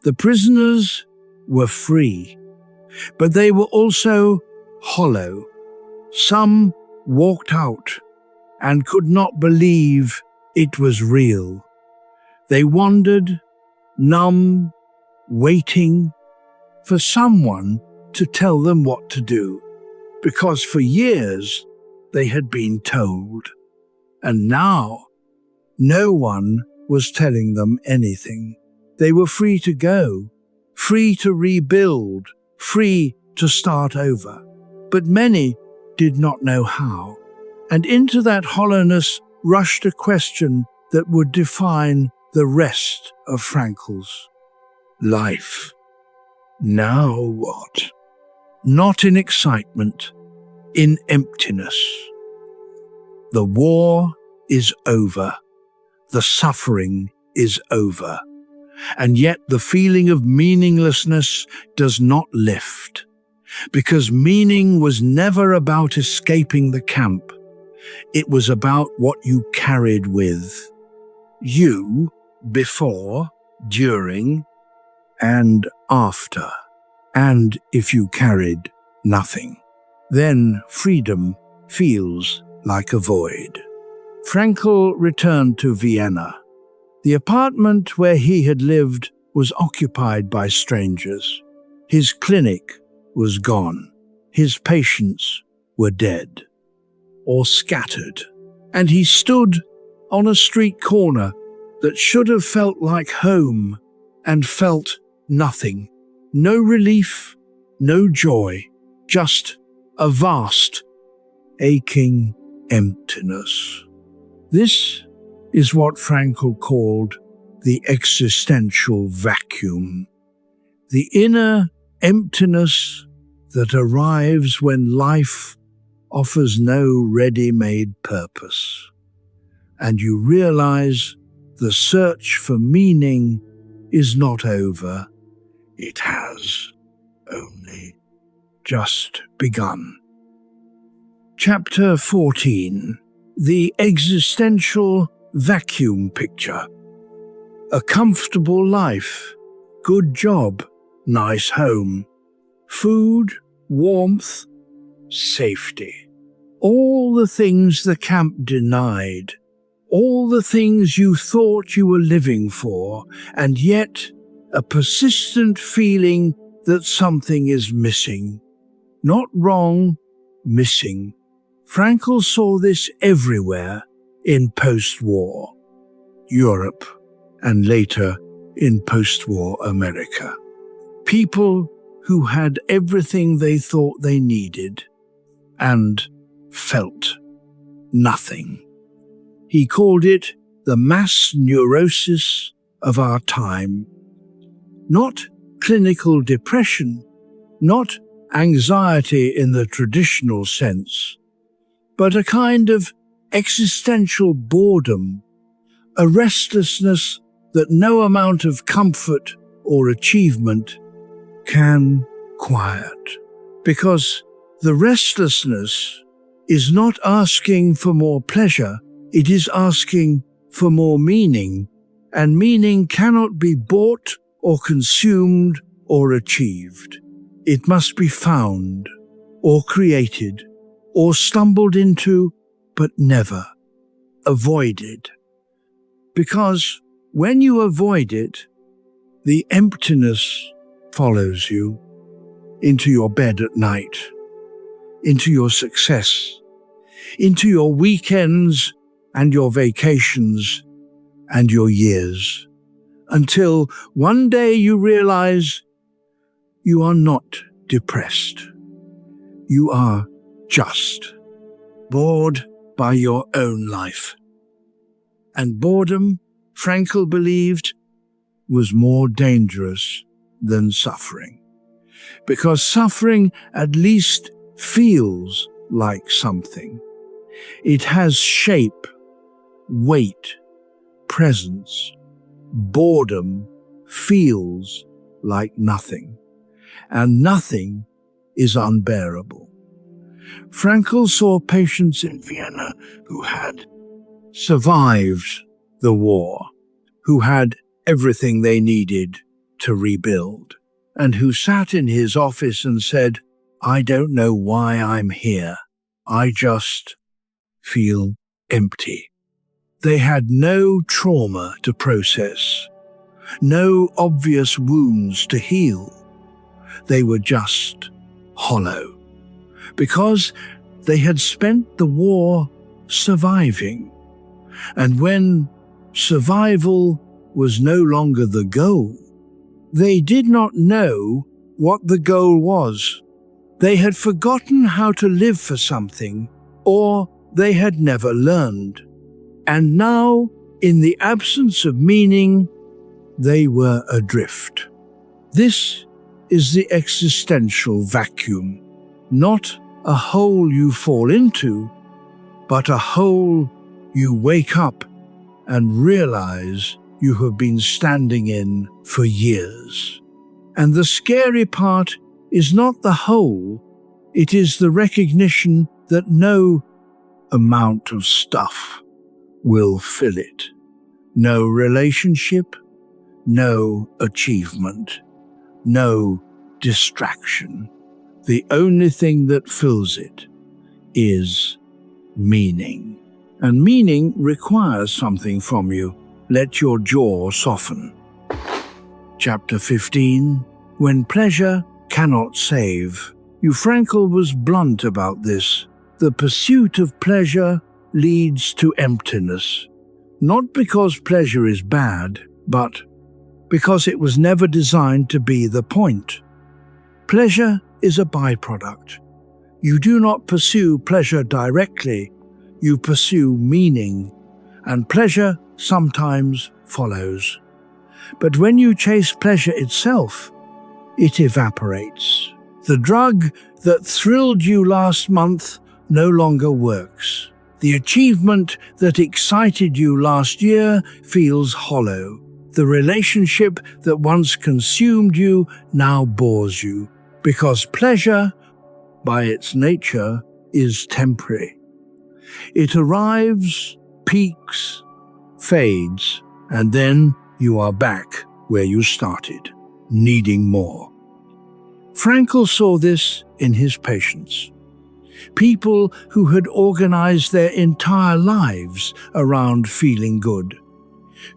The prisoners were free, but they were also hollow. Some walked out and could not believe it was real. They wandered, numb, waiting for someone to tell them what to do, because for years they had been told, and now no one was telling them anything. They were free to go, free to rebuild, free to start over. But many did not know how. And into that hollowness rushed a question that would define the rest of Frankl's life. Now what? Not in excitement, in emptiness. The war is over. The suffering is over. And yet the feeling of meaninglessness does not lift. Because meaning was never about escaping the camp. It was about what you carried with you before, during, and after. And if you carried nothing, then freedom feels like a void. Frankl returned to Vienna. The apartment where he had lived was occupied by strangers. His clinic was gone. His patients were dead or scattered, and he stood on a street corner that should have felt like home and felt nothing. No relief, no joy, just a vast, aching emptiness. This is what Frankl called the existential vacuum, the inner emptiness that arrives when life offers no ready-made purpose, and you realize the search for meaning is not over. It has only just begun. Chapter 14. The Existential Vacuum Picture. A comfortable life, good job, nice home, food, warmth, safety. All the things the camp denied, all the things you thought you were living for, and yet a persistent feeling that something is missing. Not wrong, missing. Frankl saw this everywhere in post-war Europe and later in post-war America. People who had everything they thought they needed and felt nothing. He called it the mass neurosis of our time. Not clinical depression, not anxiety in the traditional sense, but a kind of existential boredom, a restlessness that no amount of comfort or achievement can quiet. Because the restlessness is not asking for more pleasure, it is asking for more meaning, and meaning cannot be bought or consumed or achieved. It must be found or created or stumbled into, but never avoided. Because when you avoid it, the emptiness follows you into your bed at night, into your success, into your weekends and your vacations and your years, until one day you realize you are not depressed. You are just bored by your own life. And boredom, Frankl believed, was more dangerous than suffering. Because suffering at least feels like something. It has shape, weight, presence. Boredom feels like nothing, and nothing is unbearable. Frankl saw patients in Vienna who had survived the war, who had everything they needed to rebuild, and who sat in his office and said, "I don't know why I'm here. I just feel empty." They had no trauma to process, no obvious wounds to heal. They were just hollow, because they had spent the war surviving. And when survival was no longer the goal, they did not know what the goal was. They had forgotten how to live for something, or they had never learned. And now, in the absence of meaning, they were adrift. This is the existential vacuum, not a hole you fall into, but a hole you wake up and realize you have been standing in for years. And the scary part is not the hole, it is the recognition that no amount of stuff will fill it. No relationship, no achievement, no distraction. The only thing that fills it is meaning. And meaning requires something from you. Let your jaw soften. Chapter 15. When pleasure cannot save. Frankl was blunt about this. The pursuit of pleasure leads to emptiness. Not because pleasure is bad, but because it was never designed to be the point. Pleasure is a byproduct. You do not pursue pleasure directly, you pursue meaning, and pleasure sometimes follows. But when you chase pleasure itself, it evaporates. The drug that thrilled you last month no longer works. The achievement that excited you last year feels hollow. The relationship that once consumed you now bores you, because pleasure, by its nature, is temporary. It arrives, peaks, fades, and then you are back where you started, needing more. Frankl saw this in his patients. People who had organized their entire lives around feeling good,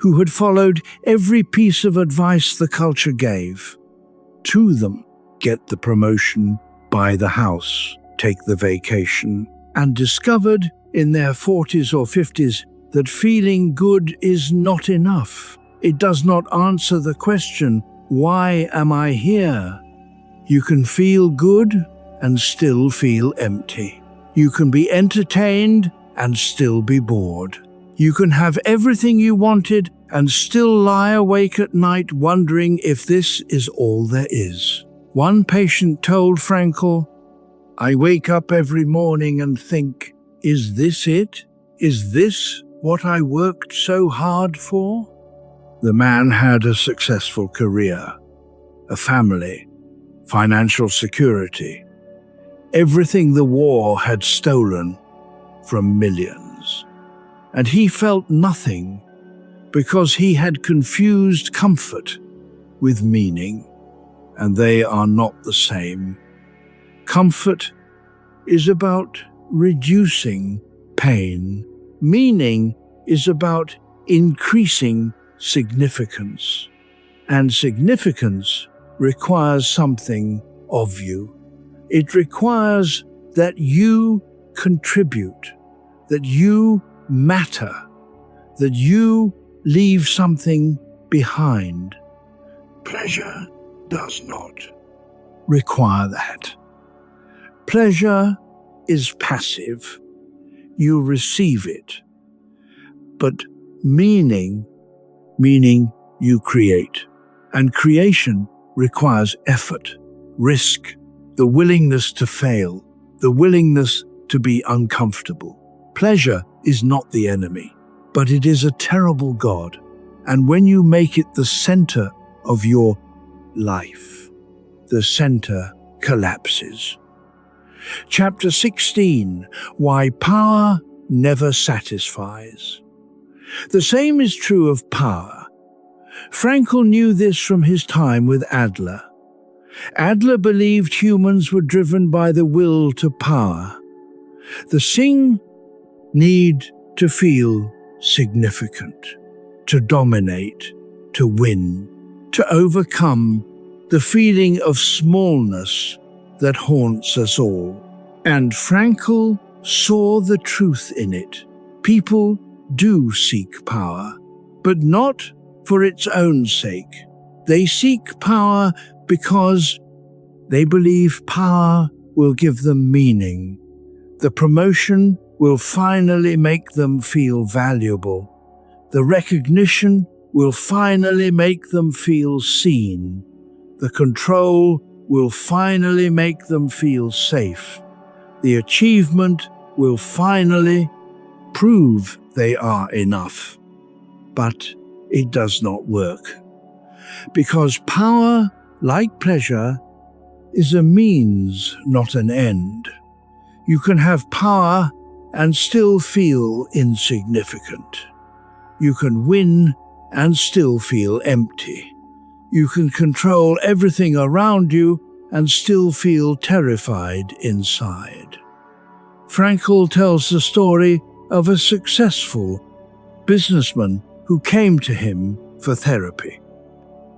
who had followed every piece of advice the culture gave. To them, get the promotion, buy the house, take the vacation, and discovered in their 40s or 50s that feeling good is not enough. It does not answer the question, why am I here? You can feel good and still feel empty. You can be entertained and still be bored. You can have everything you wanted and still lie awake at night wondering if this is all there is. One patient told Frankl, I wake up every morning and think, is this it? Is this what I worked so hard for? The man had a successful career, a family, financial security, everything the war had stolen from millions. And he felt nothing because he had confused comfort with meaning, and they are not the same. Comfort is about reducing pain. Meaning is about increasing significance. And significance requires something of you. It requires that you contribute, that you matter, that you leave something behind. Pleasure does not require that. Pleasure is passive. You receive it. But meaning you create. And creation requires effort, risk, the willingness to fail, the willingness to be uncomfortable. Pleasure is not the enemy, but it is a terrible god. And when you make it the center of your life, the center collapses. Chapter 16, Why Power Never Satisfies. The same is true of power. Frankl knew this from his time with Adler. Adler believed humans were driven by the will to power. The Sing need to feel significant, to dominate, to win, to overcome the feeling of smallness that haunts us all. And Frankl saw the truth in it. People do seek power, but not for its own sake. They seek power because they believe power will give them meaning. The promotion will finally make them feel valuable. The recognition will finally make them feel seen. The control will finally make them feel safe. The achievement will finally prove they are enough. But it does not work. Because power, like pleasure, is a means, not an end. You can have power and still feel insignificant. You can win and still feel empty. You can control everything around you and still feel terrified inside. Frankl tells the story of a successful businessman who came to him for therapy.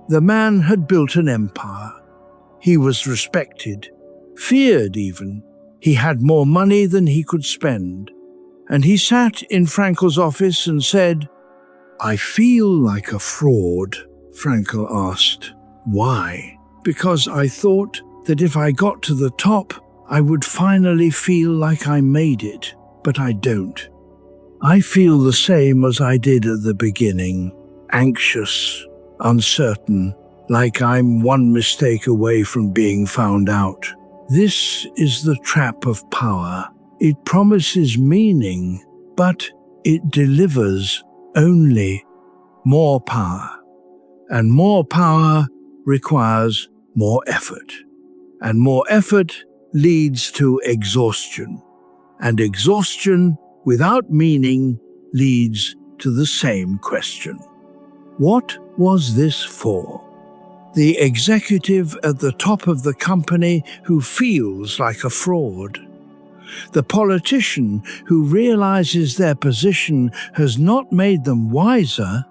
The man had built an empire. He was respected, feared even. He had more money than he could spend. And he sat in Frankl's office and said, "I feel like a fraud." Frankl asked, "Why?" "Because I thought that if I got to the top, I would finally feel like I made it, but I don't. I feel the same as I did at the beginning, anxious, uncertain, like I'm one mistake away from being found out. This is the trap of power. It promises meaning, but it delivers only more power. And more power requires more effort. And more effort leads to exhaustion. And exhaustion without meaning leads to the same question. What was this for? The executive at the top of the company who feels like a fraud. The politician who realizes their position has not made them wiser,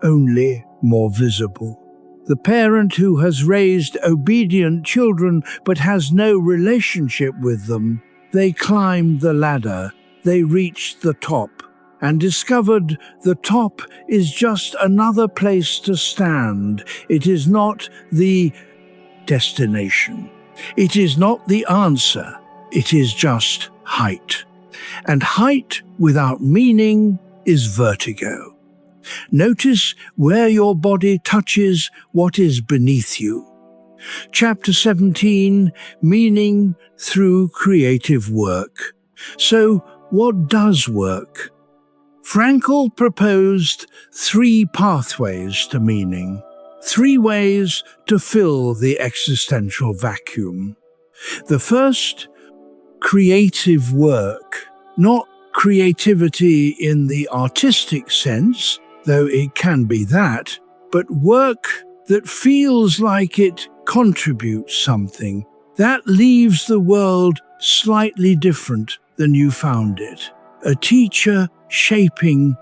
only more visible. The parent who has raised obedient children but has no relationship with them. They climbed the ladder, they reached the top, and discovered the top is just another place to stand. It is not the destination. It is not the answer. It is just height. And height without meaning is vertigo. Notice where your body touches what is beneath you. Chapter 17, Meaning Through Creative Work. So, what does work? Frankl proposed 3 pathways to meaning, 3 ways to fill the existential vacuum. The first, creative work, not creativity in the artistic sense, though it can be that, but work that feels like it contributes something, that leaves the world slightly different than you found it. A teacher shaping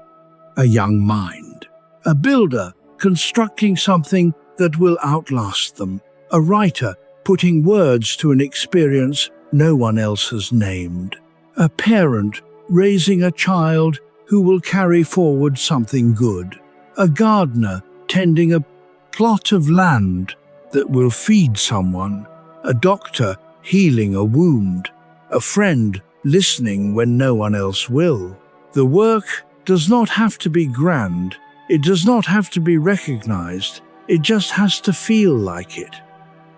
a young mind. A builder constructing something that will outlast them. A writer putting words to an experience no one else has named. A parent raising a child who will carry forward something good. A gardener tending a plot of land that will feed someone. A doctor healing a wound. A friend listening when no one else will. The work does not have to be grand. It does not have to be recognized. It just has to feel like it.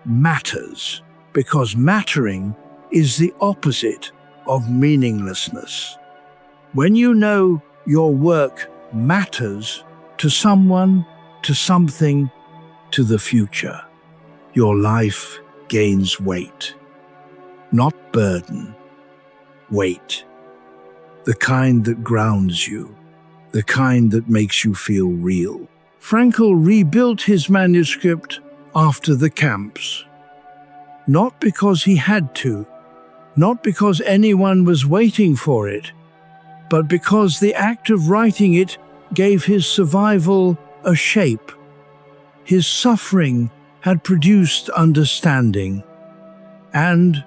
Matters. Because mattering is the opposite of meaninglessness. When you know your work matters to someone, to something, to the future, your life gains weight. Not burden. Weight. The kind that grounds you. The kind that makes you feel real. Frankl rebuilt his manuscript after the camps. Not because he had to, not because anyone was waiting for it, but because the act of writing it gave his survival a shape. His suffering had produced understanding, and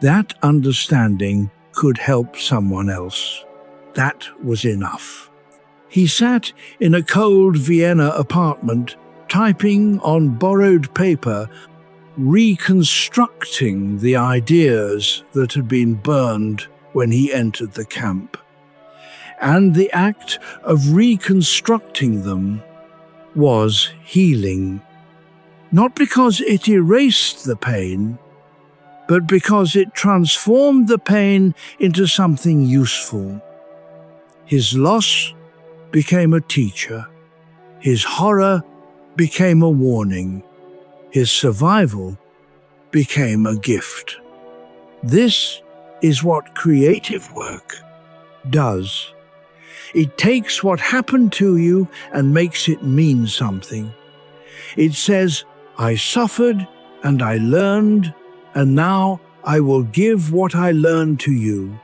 that understanding could help someone else. That was enough. He sat in a cold Vienna apartment, typing on borrowed paper, reconstructing the ideas that had been burned when he entered the camp. And the act of reconstructing them was healing. Not because it erased the pain, but because it transformed the pain into something useful. His loss became a teacher. His horror became a warning. His survival became a gift. This is what creative work does. It takes what happened to you and makes it mean something. It says, I suffered and I learned, and now I will give what I learned to you.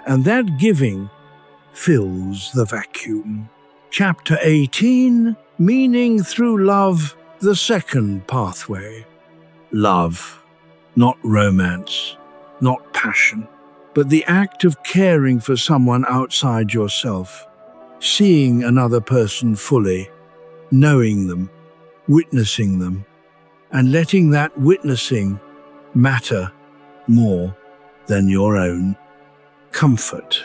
And that giving fills the vacuum. Chapter 18, Meaning Through Love, the second pathway. Love, not romance, not passion, but the act of caring for someone outside yourself, seeing another person fully, knowing them, witnessing them, and letting that witnessing matter more than your own comfort.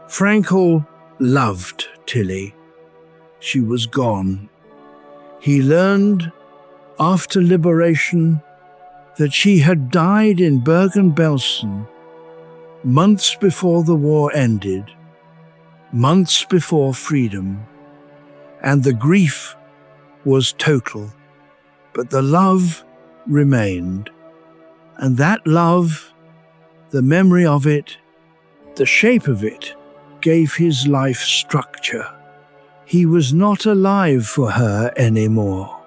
Frankl loved Tilly. She was gone. He learned, after liberation, that she had died in Bergen-Belsen months before the war ended, months before freedom, and the grief was total, but the love remained. And that love, the memory of it, the shape of it, gave his life structure. He was not alive for her anymore,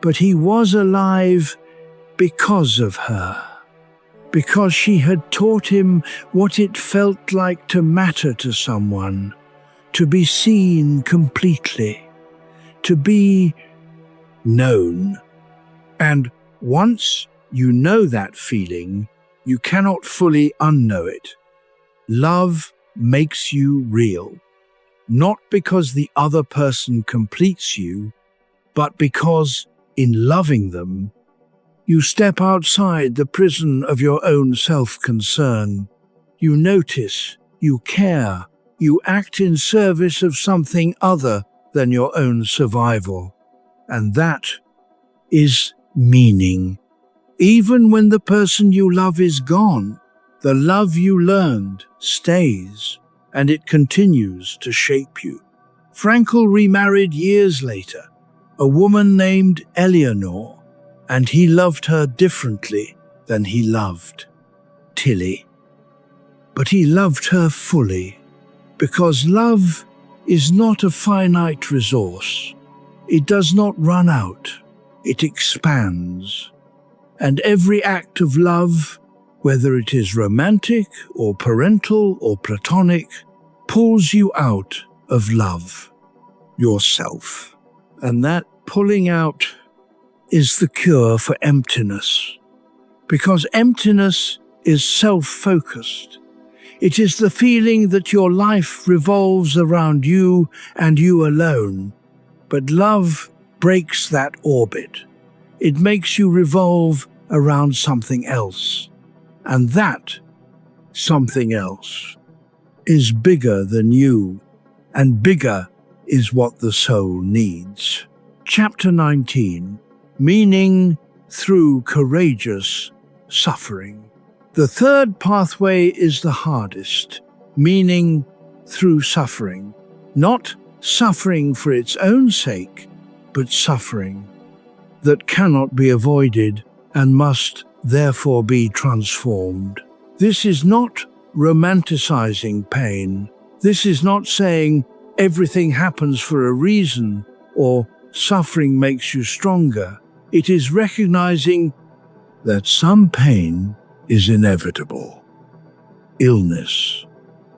but he was alive because of her, because she had taught him what it felt like to matter to someone, to be seen completely, to be known. And once you know that feeling, you cannot fully unknow it. Love makes you real, not because the other person completes you, but because in loving them, you step outside the prison of your own self-concern. You notice, you care, you act in service of something other than your own survival. And that is meaning. Even when the person you love is gone, the love you learned stays, and it continues to shape you. Frankl remarried years later, a woman named Eleanor, and he loved her differently than he loved Tilly. But he loved her fully, because love is not a finite resource. It does not run out, it expands. And every act of love, whether it is romantic or parental or platonic, pulls you out of love, yourself. And that pulling out is the cure for emptiness, because emptiness is self-focused. It is the feeling that your life revolves around you and you alone. But love breaks that orbit. It makes you revolve around something else. And that something else is bigger than you, and bigger is what the soul needs. Chapter 19, Meaning Through Courageous Suffering. The third pathway is the hardest, meaning through suffering. Not suffering for its own sake, but suffering that cannot be avoided and must therefore be transformed. This is not romanticizing pain. This is not saying everything happens for a reason or suffering makes you stronger. It is recognizing that some pain is inevitable. Illness,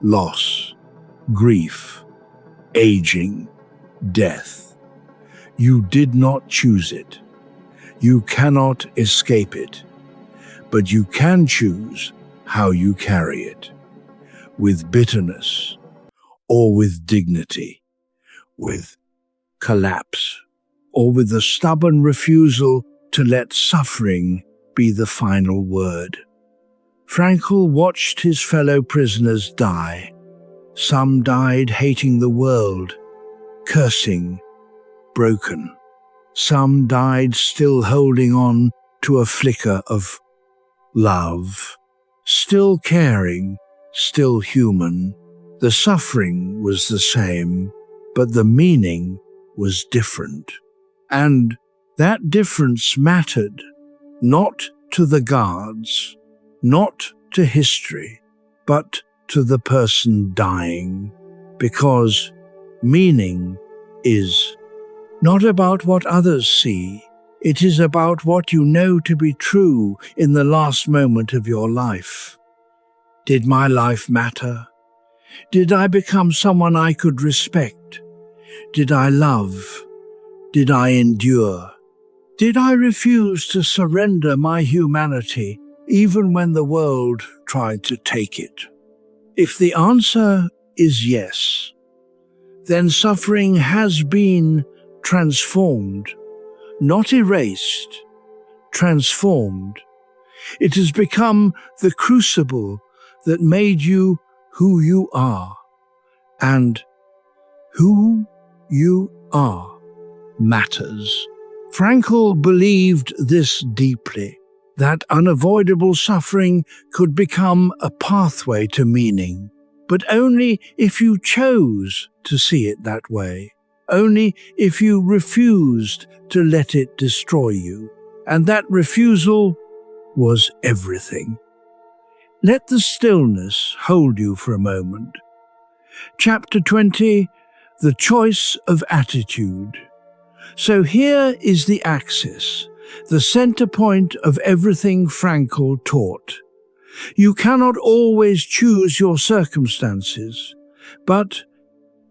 loss, grief, aging, death. You did not choose it. You cannot escape it. But you can choose how you carry it. With bitterness or with dignity, with collapse or with the stubborn refusal to let suffering be the final word. Frankl watched his fellow prisoners die. Some died hating the world, cursing, broken. Some died still holding on to a flicker of love, still caring, still human. The suffering was the same, but the meaning was different. And that difference mattered, not to the guards, not to history, but to the person dying, because meaning is not about what others see. It is about what you know to be true in the last moment of your life. Did my life matter? Did I become someone I could respect? Did I love? Did I endure? Did I refuse to surrender my humanity even when the world tried to take it? If the answer is yes, then suffering has been transformed, not erased, transformed. It has become the crucible that made you who you are, and who you are matters. Frankl believed this deeply, that unavoidable suffering could become a pathway to meaning, but only if you chose to see it that way, only if you refused to let it destroy you. And that refusal was everything. Let the stillness hold you for a moment. Chapter 20, The Choice of Attitude. So here is the axis, the center point of everything Frankl taught. You cannot always choose your circumstances, but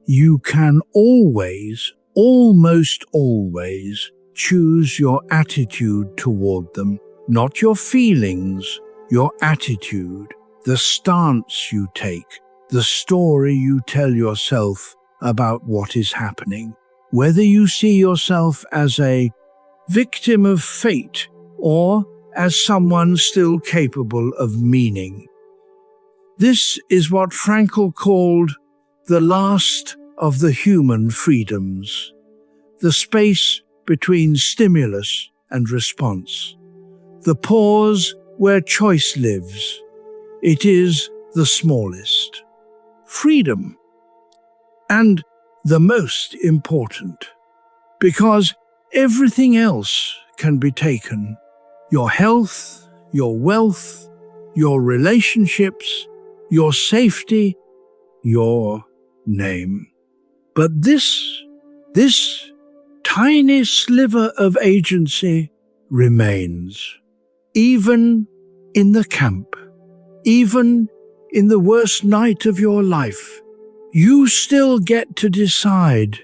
you can always, almost always, choose your attitude toward them, not your feelings, your attitude, the stance you take, the story you tell yourself about what is happening. Whether you see yourself as a victim of fate or as someone still capable of meaning. This is what Frankl called the last of the human freedoms, the space between stimulus and response, the pause where choice lives. It is the smallest. Freedom. And the most important, because everything else can be taken. Your health, your wealth, your relationships, your safety, your name. But this tiny sliver of agency remains, even in the camp, even in the worst night of your life. You still get to decide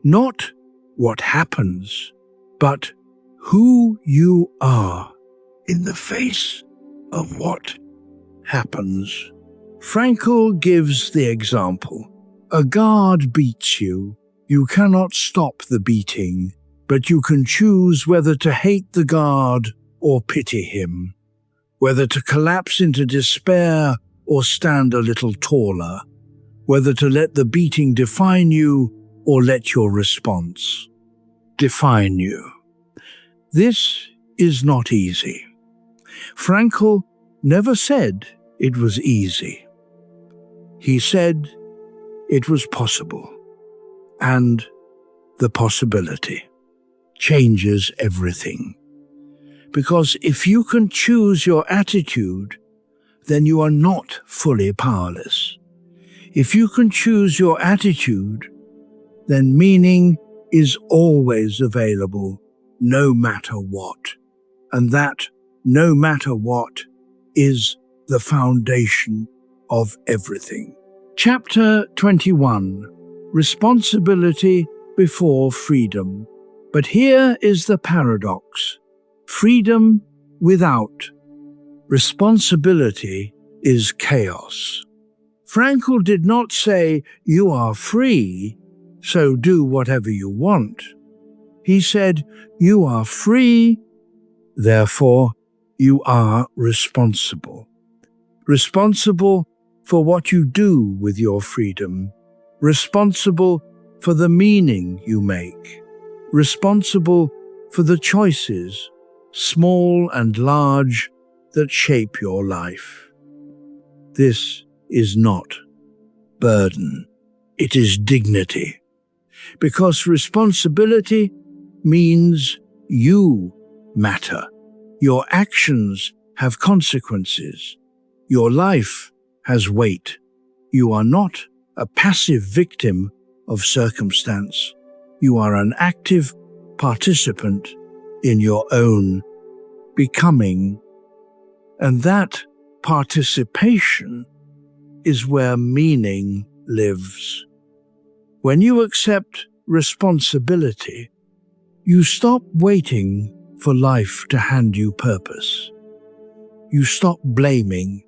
not what happens, but who you are in the face of what happens. Frankl gives the example. A guard beats you. You cannot stop the beating, but you can choose whether to hate the guard or pity him, whether to collapse into despair or stand a little taller, whether to let the beating define you or let your response define you. This is not easy. Frankl never said it was easy. He said it was possible, and the possibility changes everything. Because if you can choose your attitude, then you are not fully powerless. If you can choose your attitude, then meaning is always available, no matter what. And that, no matter what, is the foundation of everything. Chapter 21, Responsibility Before Freedom. But here is the paradox. Freedom without responsibility is chaos. Frankl did not say, you are free, so do whatever you want. He said, you are free, therefore you are responsible. Responsible for what you do with your freedom. Responsible for the meaning you make. Responsible for the choices, small and large, that shape your life. This is not burden. It is dignity. Because responsibility means you matter. Your actions have consequences. Your life has weight. You are not a passive victim of circumstance. You are an active participant in your own becoming, and that participation is where meaning lives. When you accept responsibility, you stop waiting for life to hand you purpose. You stop blaming.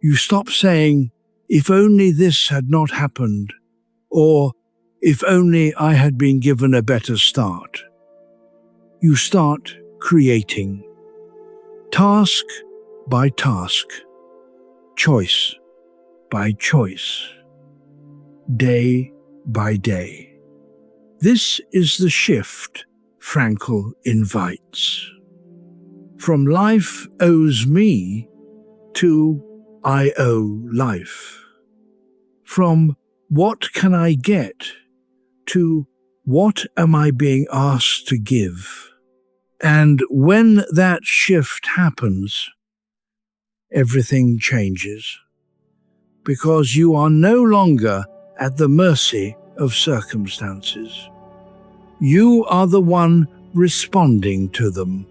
You stop saying, "If only this had not happened," or "If only I had been given a better start." You start creating, task by task, choice by choice, day by day. This is the shift Frankl invites. From life owes me to I owe life. From what can I get to what am I being asked to give? And when that shift happens, everything changes, because you are no longer at the mercy of circumstances. You are the one responding to them.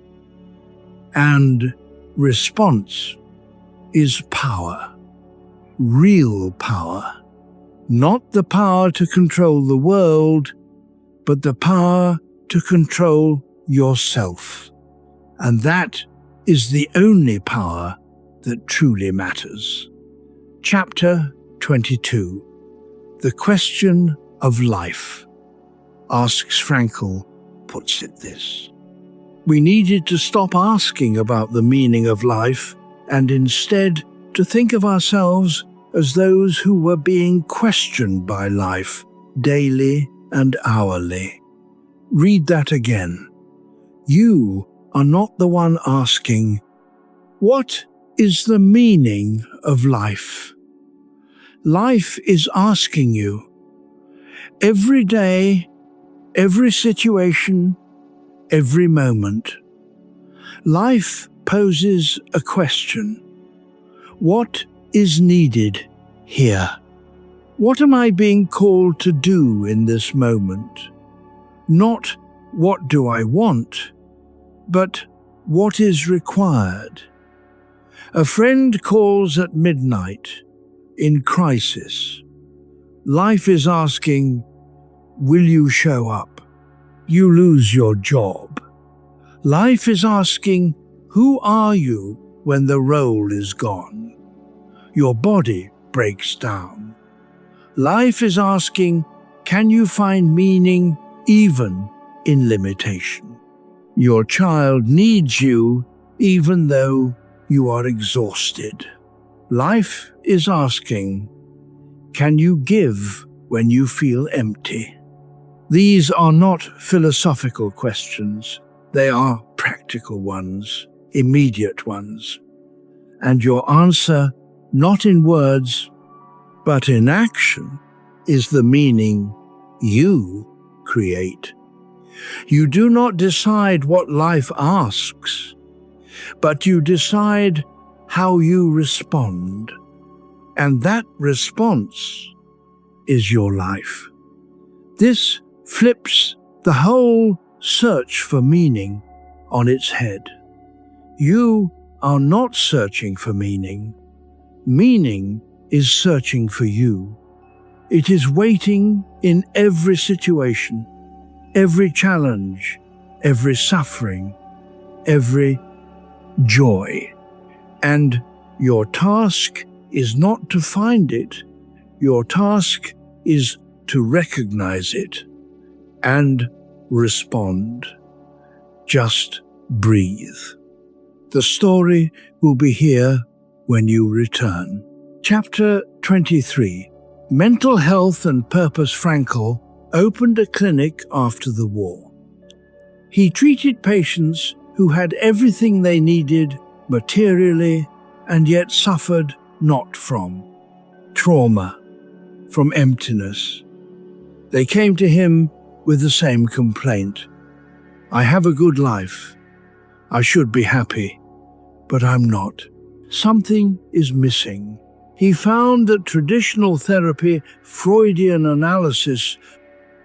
And response is power, real power. Not the power to control the world, but the power to control yourself. And that is the only power that truly matters. Chapter 22. The question of life. Asks Frankl puts it this: we needed to stop asking about the meaning of life and instead to think of ourselves as those who were being questioned by life daily and hourly. Read that again. You are not the one asking, "What is the meaning of life?" Life is asking you. Every day, every situation, every moment. Life poses a question. What is needed here? What am I being called to do in this moment? Not what do I want, but what is required. A friend calls at midnight in crisis. Life is asking, will you show up? You lose your job. Life is asking, who are you when the role is gone? Your body breaks down. Life is asking, can you find meaning even in limitation? Your child needs you even though you are exhausted. Life is asking, can you give when you feel empty? These are not philosophical questions. They are practical ones, immediate ones. And your answer, not in words, but in action, is the meaning you create. You do not decide what life asks, but you decide how you respond. And that response is your life. This flips the whole search for meaning on its head. You are not searching for meaning. Meaning is searching for you. It is waiting in every situation, every challenge, every suffering, every joy. And your task is not to find it. Your task is to recognize it and respond. Just breathe. The story will be here when you return. Chapter 23. Mental Health and Purpose. Frankl opened a clinic after the war. He treated patients who had everything they needed materially and yet suffered not from trauma, from emptiness. They came to him with the same complaint. I have a good life. I should be happy, but I'm not. Something is missing. He found that traditional therapy, Freudian analysis,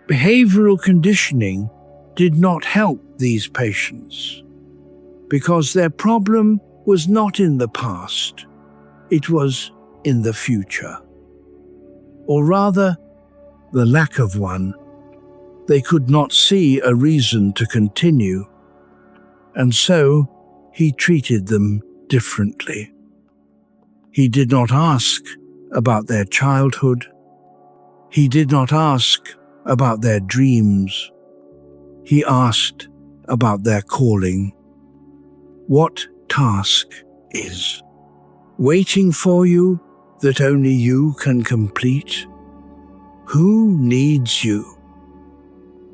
Behavioral conditioning did not help these patients because their problem was not in the past, it was in the future. Or rather, the lack of one. They could not see a reason to continue, and so he treated them differently. He did not ask about their childhood. He did not ask about their dreams. He asked about their calling. What task is waiting for you that only you can complete? Who needs you?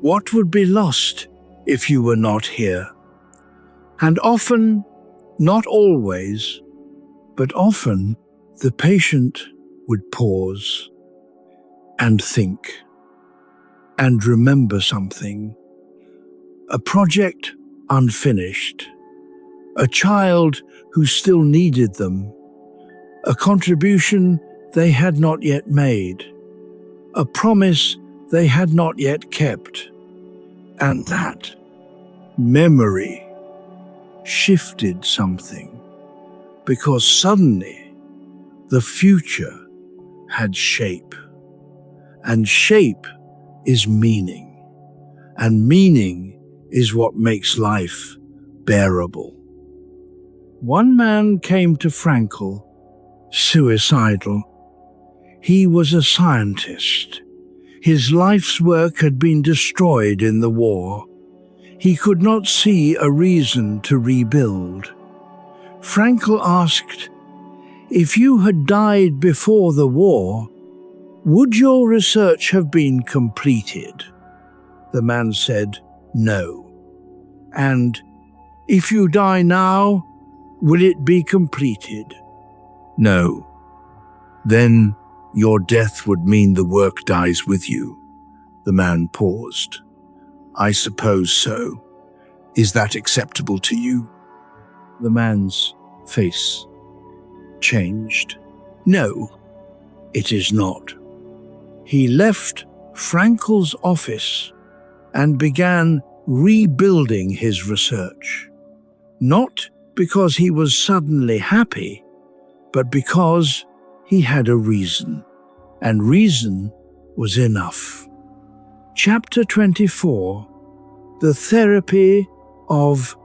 What would be lost if you were not here? And often, not always, but often, the patient would pause and think and remember something. A project unfinished, a child who still needed them, a contribution they had not yet made, a promise they had not yet kept. And that memory shifted something, because suddenly the future had shape, and shape is meaning, and meaning is what makes life bearable. One man came to Frankl, suicidal. He was a scientist. His life's work had been destroyed in the war. He could not see a reason to rebuild. Frankl asked, "If you had died before the war, would your research have been completed?" The man said, "No." And, "If you die now, will it be completed?" "No." "Then your death would mean the work dies with you." The man paused. "I suppose so. Is that acceptable to you?" The man's face changed. "No, it is not." He left Frankl's office and began rebuilding his research. Not because he was suddenly happy, but because he had a reason, and reason was enough. Chapter 24, The Therapy of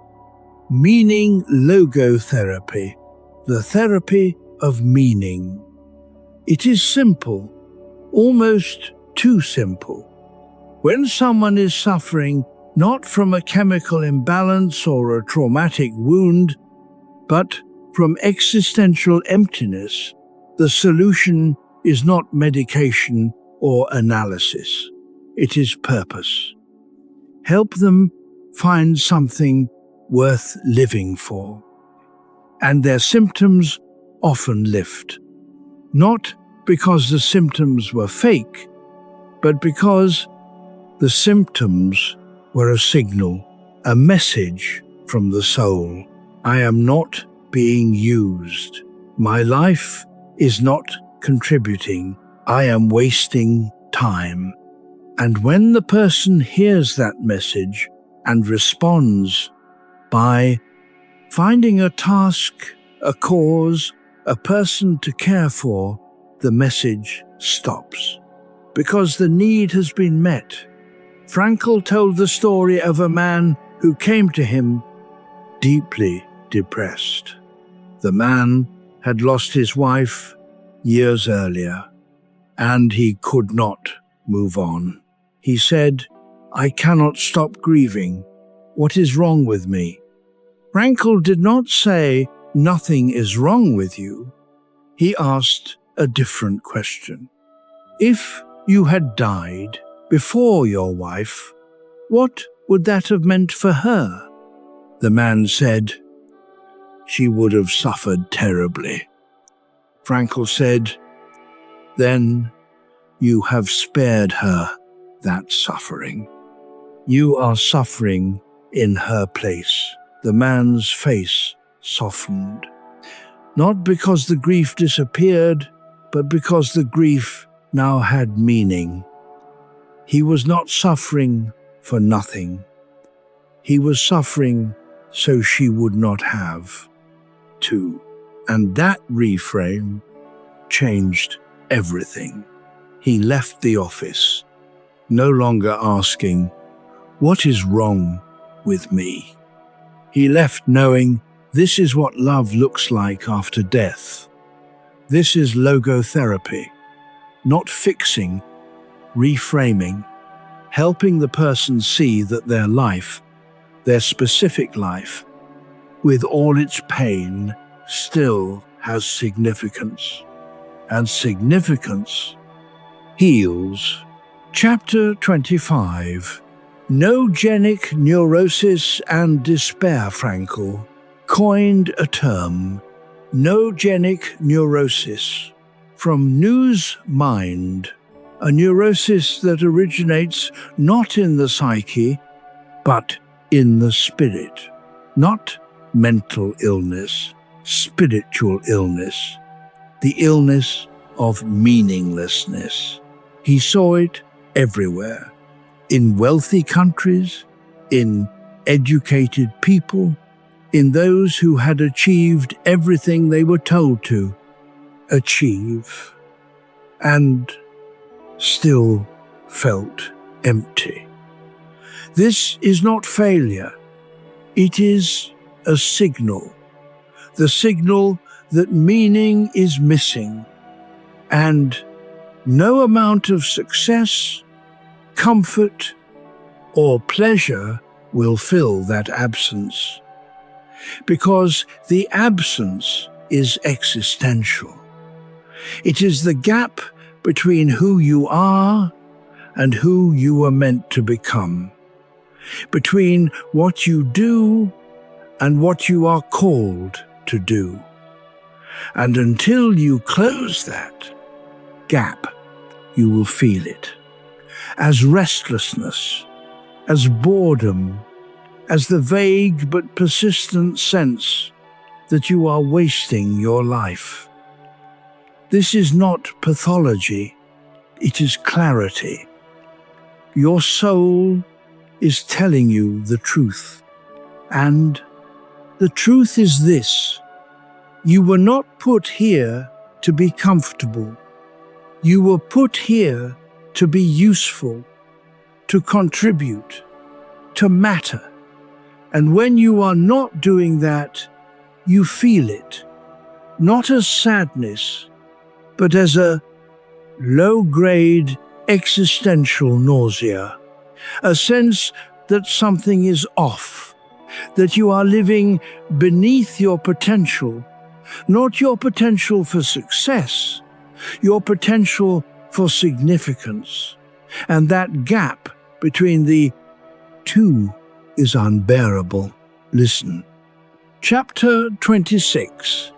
Meaning Logotherapy, the therapy of meaning. It is simple, almost too simple. When someone is suffering not from a chemical imbalance or a traumatic wound, but from existential emptiness, the solution is not medication or analysis. It is purpose. Help them find something worth living for. And their symptoms often lift. Not because the symptoms were fake, but because the symptoms were a signal, a message from the soul. I am not being used. My life is not contributing. I am wasting time. And when the person hears that message and responds by finding a task, a cause, a person to care for, the message stops. Because the need has been met. Frankl told the story of a man who came to him deeply depressed. The man had lost his wife years earlier, and he could not move on. He said, "I cannot stop grieving. What is wrong with me?" Frankl did not say, "Nothing is wrong with you." He asked a different question. If you had died before your wife, what would that have meant for her? The man said, "She would have suffered terribly." Frankl said, "Then you have spared her that suffering. You are suffering in her place." The man's face softened. Not because the grief disappeared, but because the grief now had meaning. He was not suffering for nothing. He was suffering so she would not have to. And that reframe changed everything. He left the office, no longer asking, "What is wrong with me?" He left knowing this is what love looks like after death. This is logotherapy, not fixing, reframing, helping the person see that their life, their specific life, with all its pain, still has significance. And significance heals. Chapter 25. Noogenic Neurosis and Despair. Frankl coined a term, noogenic neurosis, from news mind, a neurosis that originates not in the psyche, but in the spirit. Not mental illness, spiritual illness, the illness of meaninglessness. He saw it everywhere, in wealthy countries, in educated people, in those who had achieved everything they were told to achieve, and still felt empty. This is not failure. It is a signal, the signal that meaning is missing, and no amount of success, comfort, or pleasure will fill that absence, because the absence is existential. It is the gap between who you are and who you were meant to become, between what you do and what you are called to do. And until you close that gap, you will feel it as restlessness, as boredom, as the vague but persistent sense that you are wasting your life. This is not pathology, it is clarity. Your soul is telling you the truth. And the truth is this: you were not put here to be comfortable. You were put here to be useful, to contribute, to matter. And when you are not doing that, you feel it, not as sadness, but as a low-grade existential nausea, a sense that something is off, that you are living beneath your potential, not your potential for success, your potential for significance. And that gap between the two is unbearable. Listen. Chapter 26.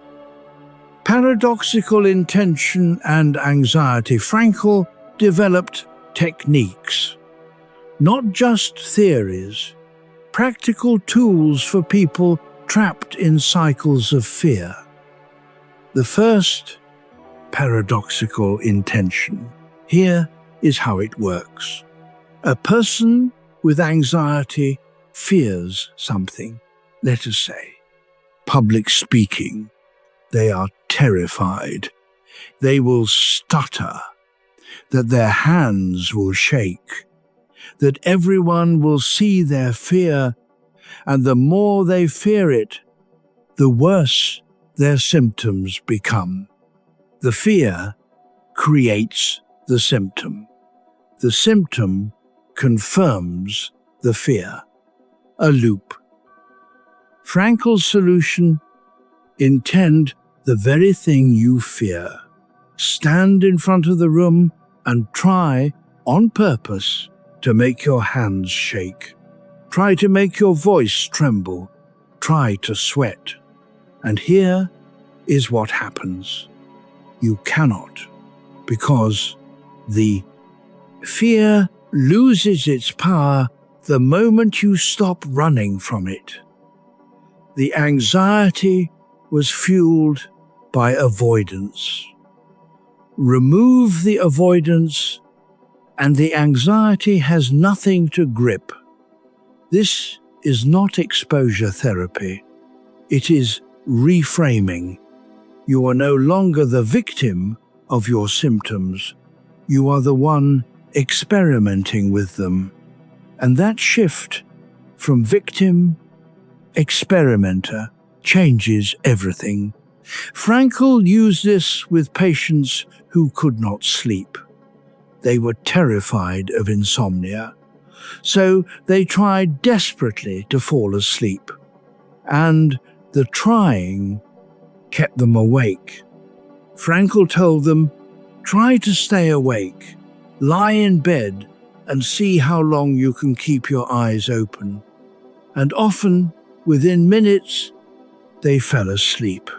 Paradoxical Intention and Anxiety. Frankl developed techniques, not just theories, practical tools for people trapped in cycles of fear. The first, paradoxical intention. Here is how it works. A person with anxiety fears something, let us say, public speaking. They are terrified. They will stutter, that their hands will shake, that everyone will see their fear, and the more they fear it, the worse their symptoms become. The fear creates the symptom. The symptom confirms the fear. A loop. Frankl's solution: intend the very thing you fear. Stand in front of the room and try, on purpose, to make your hands shake. Try to make your voice tremble. Try to sweat. And here is what happens. You cannot, because the fear loses its power the moment you stop running from it. The anxiety was fueled by avoidance. Remove the avoidance, and the anxiety has nothing to grip. This is not exposure therapy. It is reframing. You are no longer the victim of your symptoms. You are the one experimenting with them. And that shift from victim, experimenter, changes everything. Frankl used this with patients who could not sleep. They were terrified of insomnia, so they tried desperately to fall asleep. And the trying kept them awake. Frankl told them, try to stay awake, lie in bed and see how long you can keep your eyes open. And often, within minutes, they fell asleep.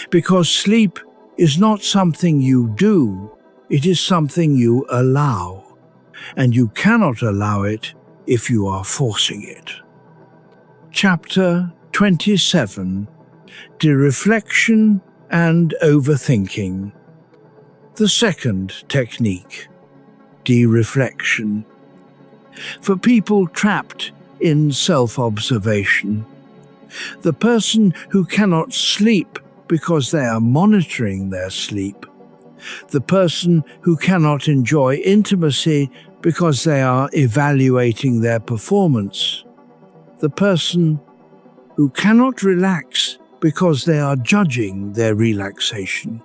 Because sleep is not something you do, it is something you allow. And you cannot allow it if you are forcing it. Chapter 27. Dereflection and Overthinking. The second technique, dereflection. For people trapped in self-observation, the person who cannot sleep because they are monitoring their sleep, the person who cannot enjoy intimacy because they are evaluating their performance, the person who cannot relax because they are judging their relaxation.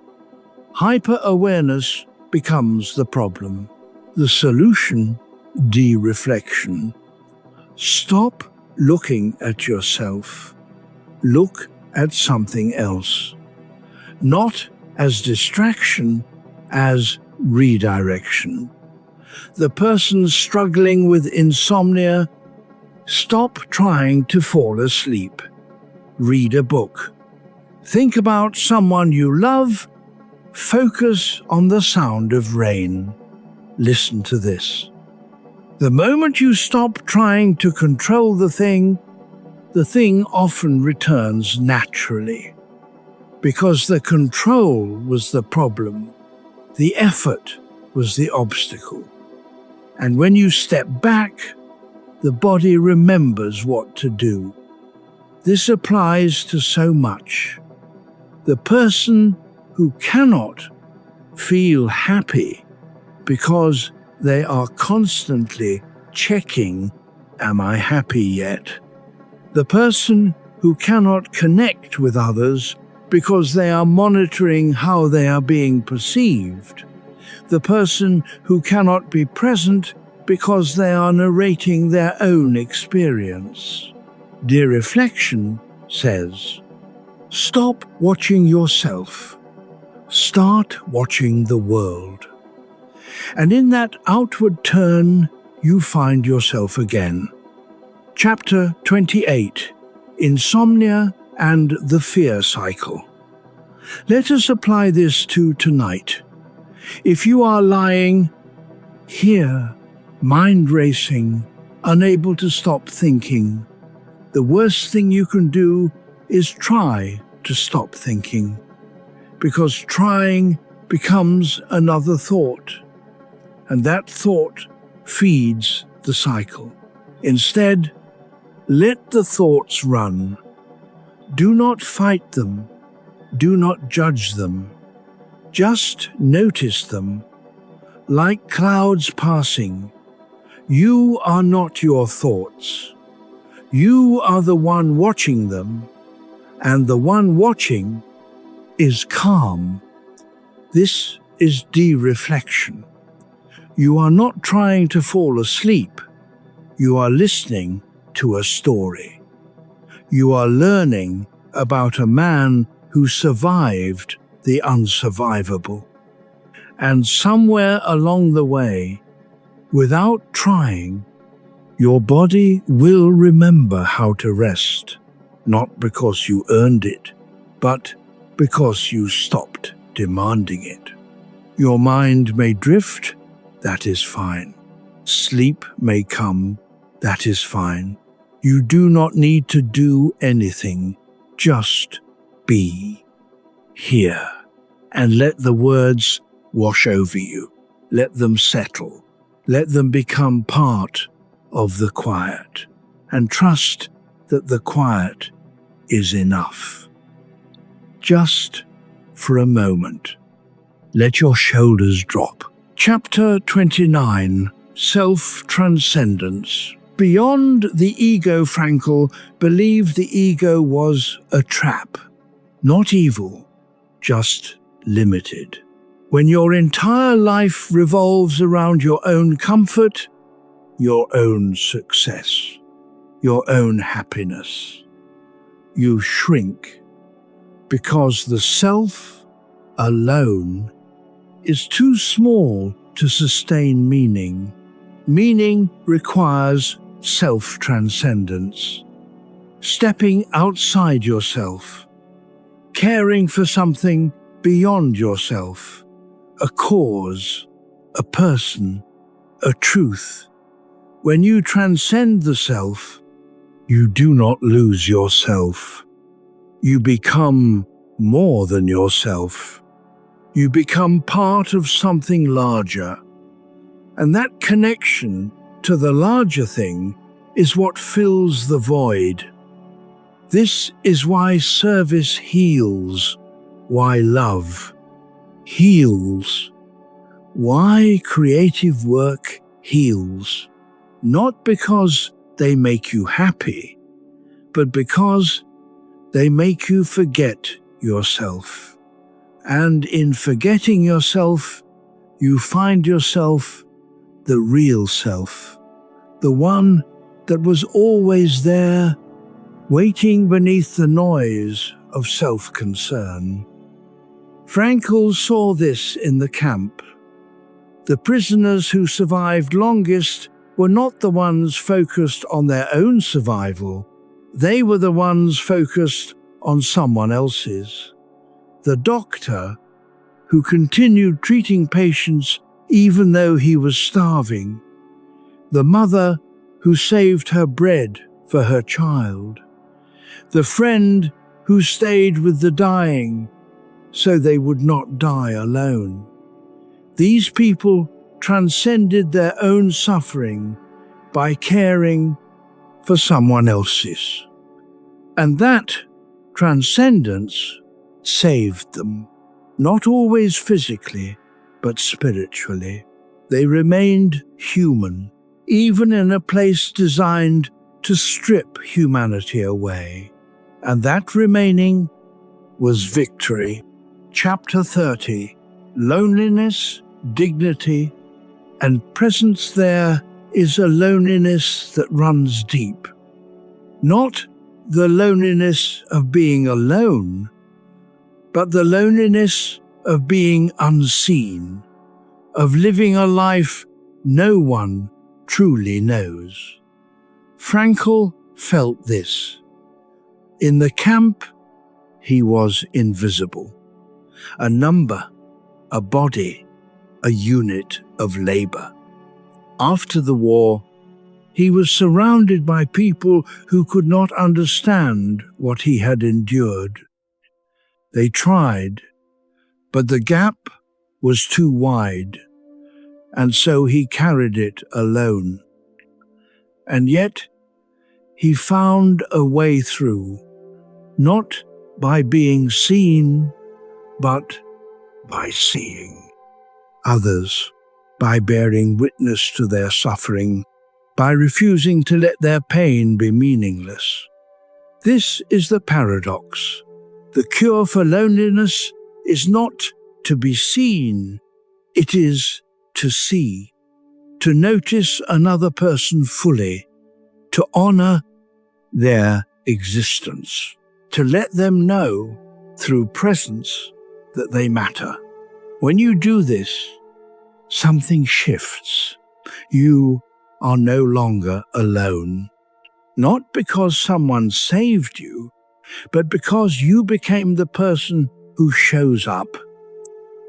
Hyper-awareness becomes the problem. The solution, dereflection. Stop looking at yourself. Look at something else. Not as distraction, as redirection. The person struggling with insomnia, stop trying to fall asleep. Read a book. Think about someone you love. Focus on the sound of rain. Listen to this. The moment you stop trying to control the thing often returns naturally. Because the control was the problem. The effort was the obstacle. And when you step back, the body remembers what to do. This applies to so much. The person who cannot feel happy because they are constantly checking, am I happy yet? The person who cannot connect with others because they are monitoring how they are being perceived. The person who cannot be present because they are narrating their own experience. Dereflection says, stop watching yourself. Start watching the world. And in that outward turn, you find yourself again. Chapter 28. Insomnia and the Fear Cycle. Let us apply this to tonight. If you are lying here, mind racing, unable to stop thinking, the worst thing you can do is try to stop thinking, because trying becomes another thought, and that thought feeds the cycle. Instead, let the thoughts run. Do not fight them. Do not judge them. Just notice them. Like clouds passing, you are not your thoughts. You are the one watching them, and the one watching is calm. This is dereflection. You are not trying to fall asleep. You are listening to a story. You are learning about a man who survived the unsurvivable. And somewhere along the way, without trying, your body will remember how to rest, not because you earned it, but because you stopped demanding it. Your mind may drift, that is fine. Sleep may come, that is fine. You do not need to do anything, just be here. And let the words wash over you. Let them settle. Let them become part of the quiet, and trust that the quiet is enough. Just for a moment, let your shoulders drop. Chapter 29, Self-Transcendence. Beyond the Ego, Frankl believed the ego was a trap, not evil, just limited. When your entire life revolves around your own comfort, your own success, your own happiness, you shrink because the self alone is too small to sustain meaning. Meaning requires self-transcendence, stepping outside yourself, caring for something beyond yourself, a cause, a person, a truth. When you transcend the self, you do not lose yourself. You become more than yourself. You become part of something larger. And that connection to the larger thing is what fills the void. This is why service heals, why love heals, why creative work heals. Not because they make you happy, but because they make you forget yourself. And in forgetting yourself, you find yourself the real self, the one that was always there, waiting beneath the noise of self-concern. Frankl saw this in the camp. The prisoners who survived longest were not the ones focused on their own survival. They were the ones focused on someone else's. The doctor, who continued treating patients even though he was starving. The mother, who saved her bread for her child. The friend who stayed with the dying so they would not die alone. These people transcended their own suffering by caring for someone else's. And that transcendence saved them, not always physically, but spiritually. They remained human, even in a place designed to strip humanity away. And that remaining was victory. Chapter 30, Loneliness, Dignity, and Presence. There is a loneliness that runs deep. Not the loneliness of being alone, but the loneliness of being unseen, of living a life no one truly knows. Frankl felt this. In the camp, he was invisible. A number, a body, a unit of labor. After the war, he was surrounded by people who could not understand what he had endured. They tried, but the gap was too wide, and so he carried it alone. And yet, he found a way through, not by being seen, but by seeing others, by bearing witness to their suffering, by refusing to let their pain be meaningless. This is the paradox. The cure for loneliness is not to be seen, it is to see, to notice another person fully, to honor their existence, to let them know through presence that they matter. When you do this, something shifts. You are no longer alone, not because someone saved you, but because you became the person who shows up.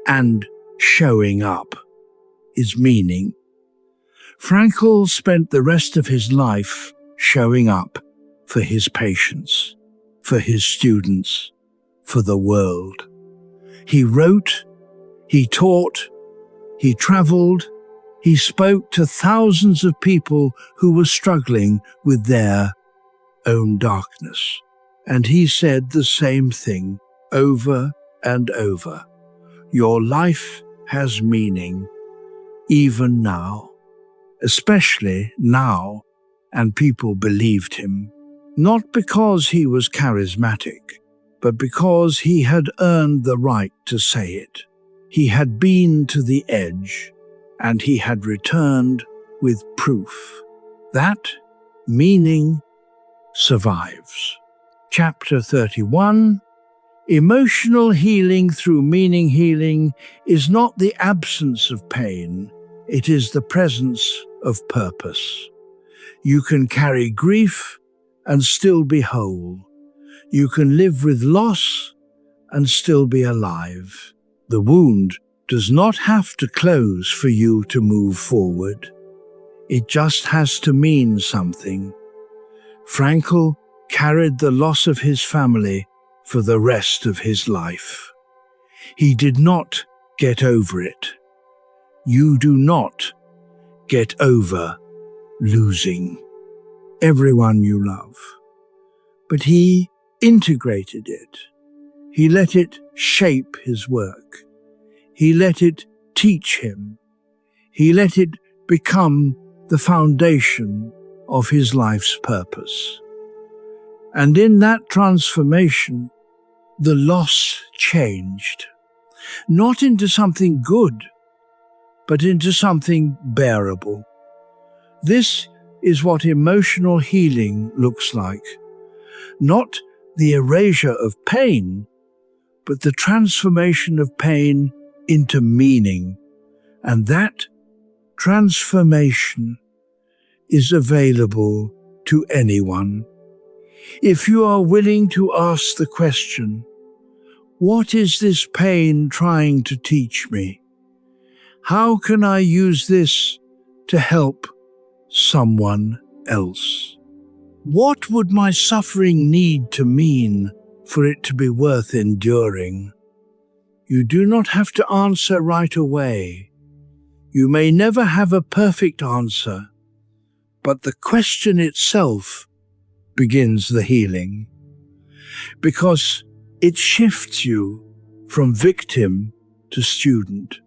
And showing up is meaning. Frankl spent the rest of his life showing up for his patients, for his students, for the world. He wrote, he taught, he traveled, He spoke to thousands of people who were struggling with their own darkness. And he said the same thing over and over. Your life has meaning, even now, especially now, and people believed him, not because he was charismatic, but because he had earned the right to say it. He had been to the edge, and he had returned with proof. That meaning survives. Chapter 31. Emotional healing through meaning healing is not the absence of pain, it is the presence of purpose. You can carry grief and still be whole. You can live with loss and still be alive. The wound does not have to close for you to move forward. It just has to mean something. Frankl carried the loss of his family for the rest of his life. He did not get over it. You do not get over losing everyone you love. But he integrated it. He let it shape his work. He let it teach him. He let it become the foundation of his life's purpose. And in that transformation, the loss changed, not into something good, but into something bearable. This is what emotional healing looks like. Not the erasure of pain, but the transformation of pain into meaning. And that transformation is available to anyone. If you are willing to ask the question, what is this pain trying to teach me? How can I use this to help someone else? What would my suffering need to mean for it to be worth enduring? You do not have to answer right away. You may never have a perfect answer, but the question itself begins the healing, because it shifts you from victim to student,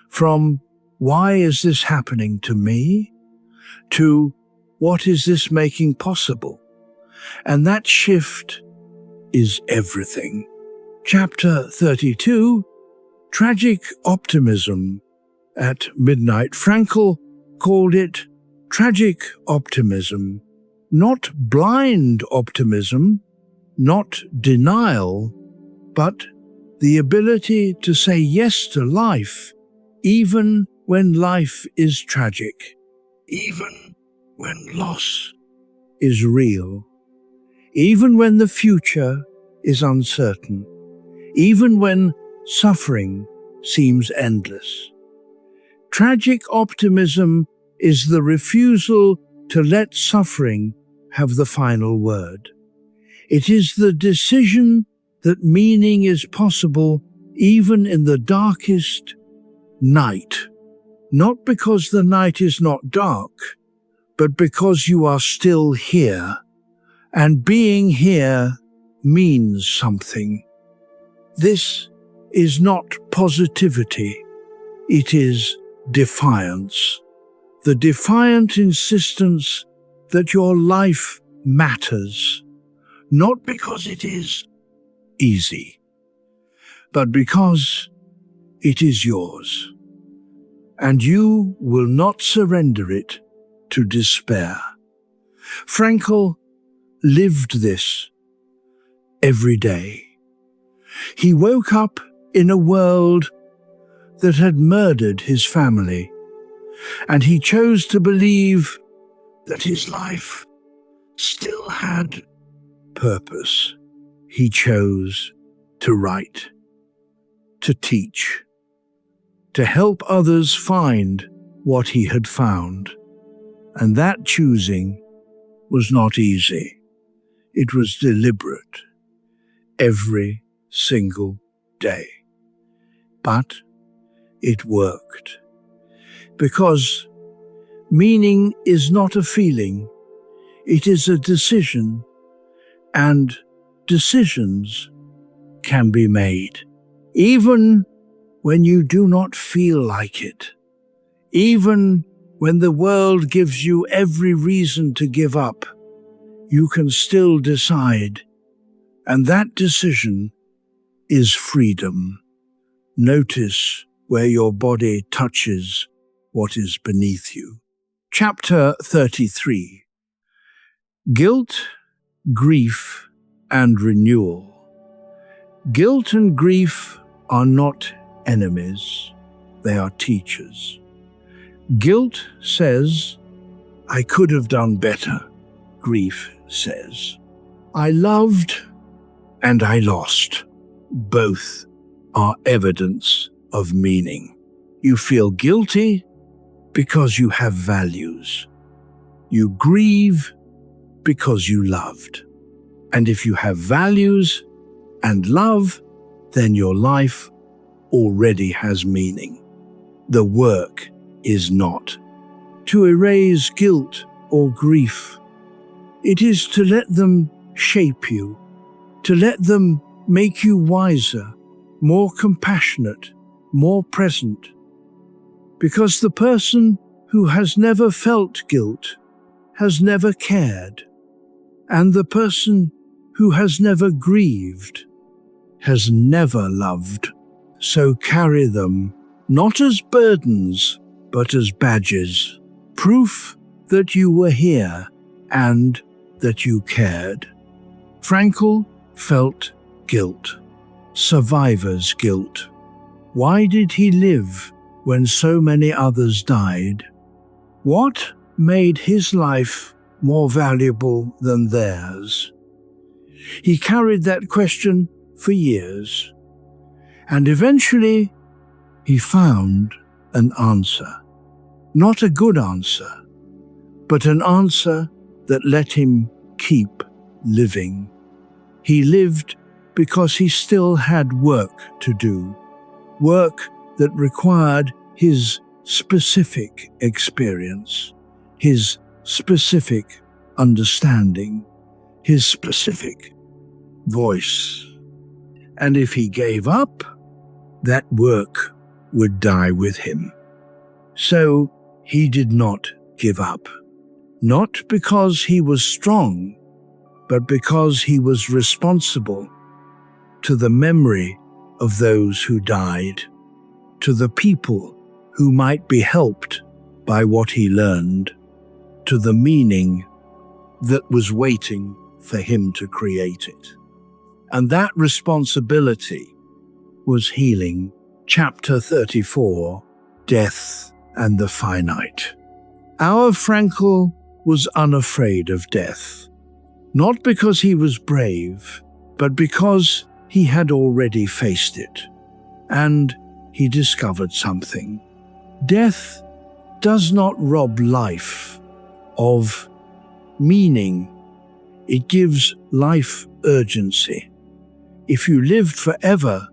from why is this happening to me, to what is this making possible? And that shift is everything. Chapter 32, Tragic Optimism. At midnight, Frankl called it tragic optimism, not blind optimism, not denial, but the ability to say yes to life, even when life is tragic, even when loss is real, even when the future is uncertain, even when suffering seems endless. Tragic optimism is the refusal to let suffering have the final word. It is the decision that meaning is possible even in the darkest night, not because the night is not dark, but because you are still here, and being here means something. This is not positivity, it is defiance. The defiant insistence that your life matters, not because it is easy, but because it is yours, and you will not surrender it to despair. Frankl lived this every day. He woke up in a world that had murdered his family, and he chose to believe that his life still had purpose. He chose to write, to teach, to help others find what he had found. And that choosing was not easy. It was deliberate, every single day. But it worked. Because meaning is not a feeling, it is a decision, and decisions can be made. Even when you do not feel like it, even when the world gives you every reason to give up, you can still decide, and that decision is freedom. Notice where your body touches what is beneath you. Chapter 33. Guilt, Grief, and Renewal. Guilt and grief are not enemies, they are teachers. Guilt says, I could have done better. Grief says, I loved and I lost. Both are evidence of meaning. You feel guilty because you have values. You grieve because you loved. And if you have values and love, then your life already has meaning. The work is not to erase guilt or grief. It is to let them shape you, to let them make you wiser, more compassionate, more present. Because the person who has never felt guilt has never cared, and the person who has never grieved has never loved. So carry them not as burdens, but as badges, proof that you were here and that you cared. Frankl felt guilt, survivor's guilt. Why did he live when so many others died? What made his life more valuable than theirs? He carried that question for years, and eventually he found an answer. Not a good answer, but an answer that let him keep living. He lived because he still had work to do, work that required his specific experience, his specific understanding, his specific voice. And if he gave up, that work would die with him. So he did not give up, not because he was strong, but because he was responsible to the memory of those who died, to the people who might be helped by what he learned, to the meaning that was waiting for him to create it. And that responsibility was healing. Chapter 34, Death and the Finite. Our Frankl was unafraid of death, not because he was brave, but because he had already faced it, and he discovered something. Death does not rob life of meaning. It gives life urgency. If you lived forever,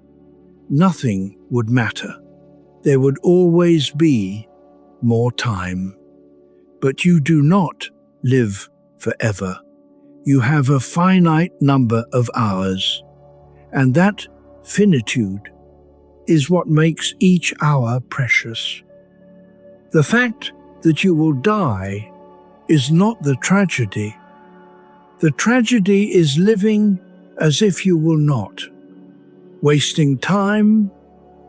nothing would matter. There would always be more time. But you do not live forever. You have a finite number of hours, and that finitude is what makes each hour precious. The fact that you will die is not the tragedy. The tragedy is living as if you will not, wasting time,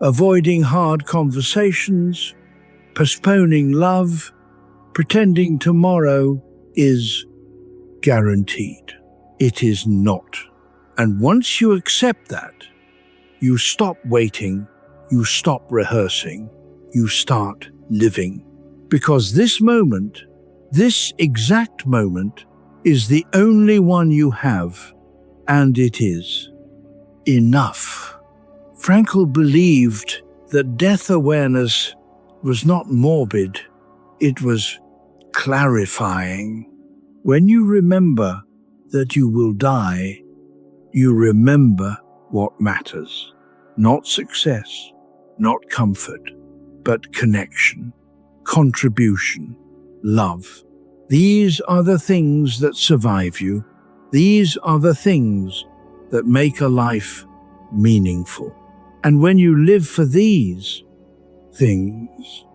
avoiding hard conversations, postponing love, pretending tomorrow is guaranteed. It is not. And once you accept that, you stop waiting, you stop rehearsing, you start living. Because this moment, this exact moment, is the only one you have, and it is enough. Frankl believed that death awareness was not morbid, it was clarifying. When you remember that you will die, you remember what matters. Not success, not comfort, but connection. contribution, love. These are the things that survive you. These are the things that make a life meaningful. And when you live for these things,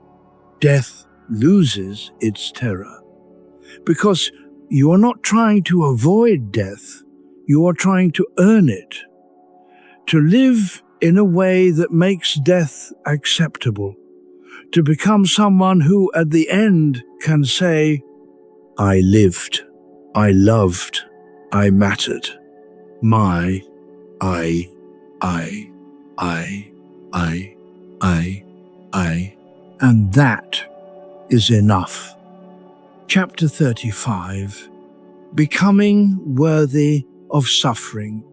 death loses its terror. Because you are not trying to avoid death, you are trying to earn it. To live in a way that makes death acceptable. To become someone who at the end can say, I lived, I loved, I mattered. My, I, and that is enough. Chapter 35, Becoming Worthy of Suffering.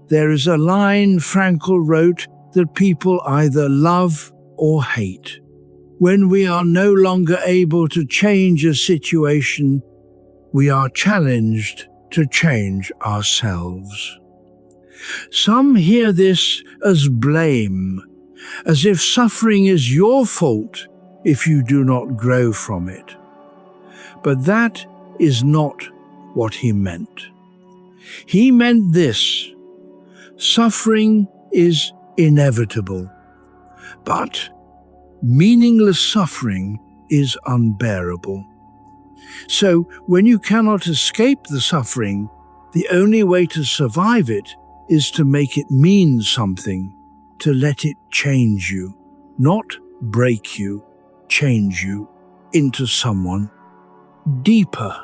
There is a line Frankl wrote that people either love or hate. When we are no longer able to change a situation, we are challenged to change ourselves. Some hear this as blame, as if suffering is your fault if you do not grow from it. But that is not what he meant. He meant this: suffering is inevitable, but meaningless suffering is unbearable. So when you cannot escape the suffering, the only way to survive it is to make it mean something, to let it change you, not break you, change you into someone deeper,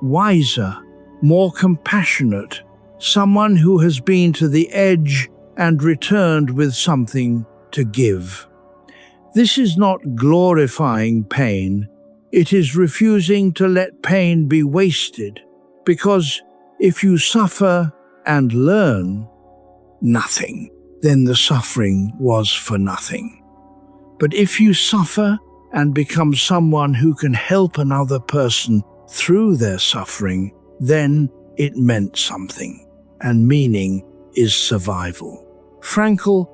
wiser, more compassionate, someone who has been to the edge and returned with something to give. This is not glorifying pain. It is refusing to let pain be wasted, because if you suffer and learn nothing, then the suffering was for nothing. But if you suffer and become someone who can help another person through their suffering, then it meant something, and meaning is survival. Frankl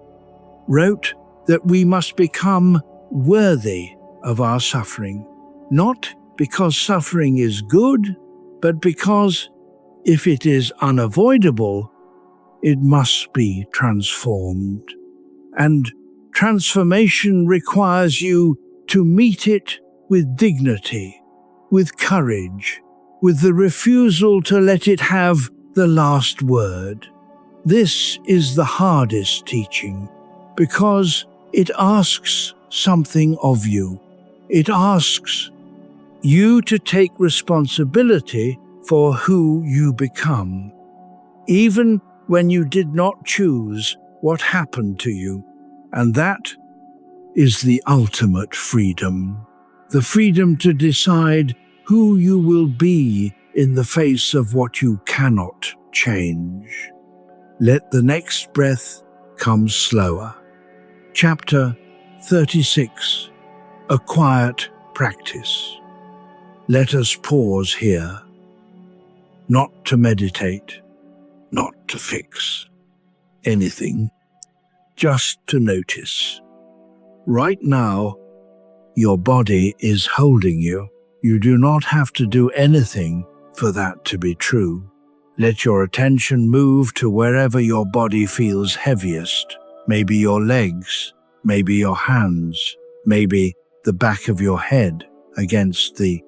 wrote that we must become worthy of our suffering, not because suffering is good, but because if it is unavoidable, it must be transformed. And transformation requires you to meet it with dignity, with courage, with the refusal to let it have the last word. This is the hardest teaching, because it asks something of you. It asks you to take responsibility for who you become, even when you did not choose what happened to you. And that is the ultimate freedom. The freedom to decide who you will be in the face of what you cannot change. Let the next breath come slower. Chapter 36, A Quiet Practice. Let us pause here, not to meditate, not to fix anything, just to notice. Right now, your body is holding you. You do not have to do anything for that to be true. Let your attention move to wherever your body feels heaviest. Maybe your legs, maybe your hands, maybe the back of your head against the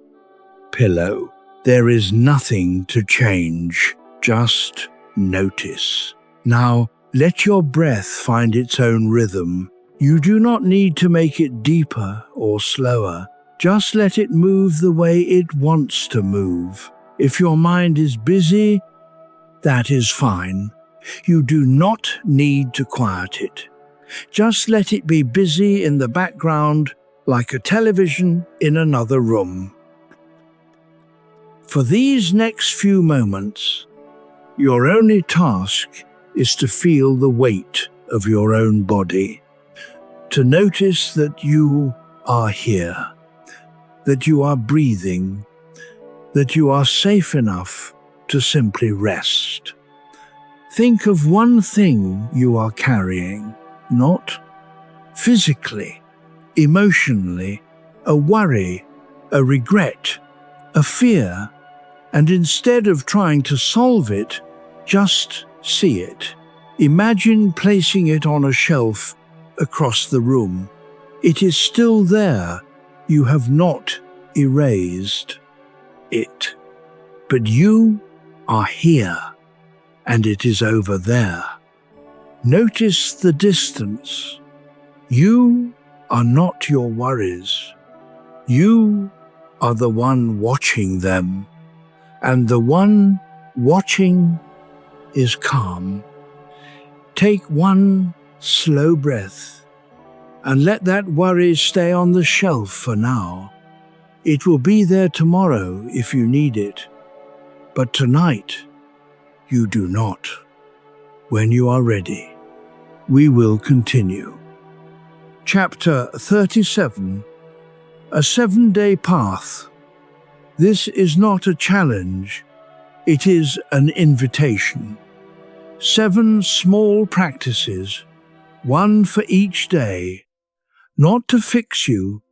pillow. There is nothing to change, just notice. Now, let your breath find its own rhythm. You do not need to make it deeper or slower. Just let it move the way it wants to move. If your mind is busy, that is fine. You do not need to quiet it. Just let it be busy in the background, like a television in another room. For these next few moments, your only task is to feel the weight of your own body, to notice that you are here, that you are breathing, that you are safe enough to simply rest. Think of one thing you are carrying, not physically, emotionally, a worry, a regret, a fear, and instead of trying to solve it, just see it. Imagine placing it on a shelf across the room. It is still there. You have not erased it. But you are here, and it is over there. Notice the distance. You are not your worries. You are the one watching them, and the one watching is calm. Take one slow breath and let that worry stay on the shelf for now. It will be there tomorrow if you need it, but tonight you do not. When you are ready, we will continue. Chapter 37. A 7-day path. This is not a challenge, it is an invitation. 7 small practices, one for each day, not to fix you,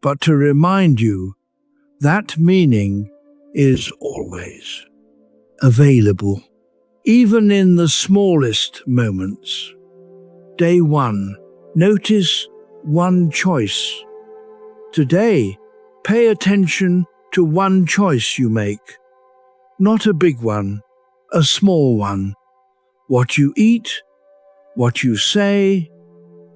but to remind you that meaning is always available, even in the smallest moments. Day 1. Notice one choice. Today, pay attention to one choice you make. Not a big one, a small one. What you eat, what you say,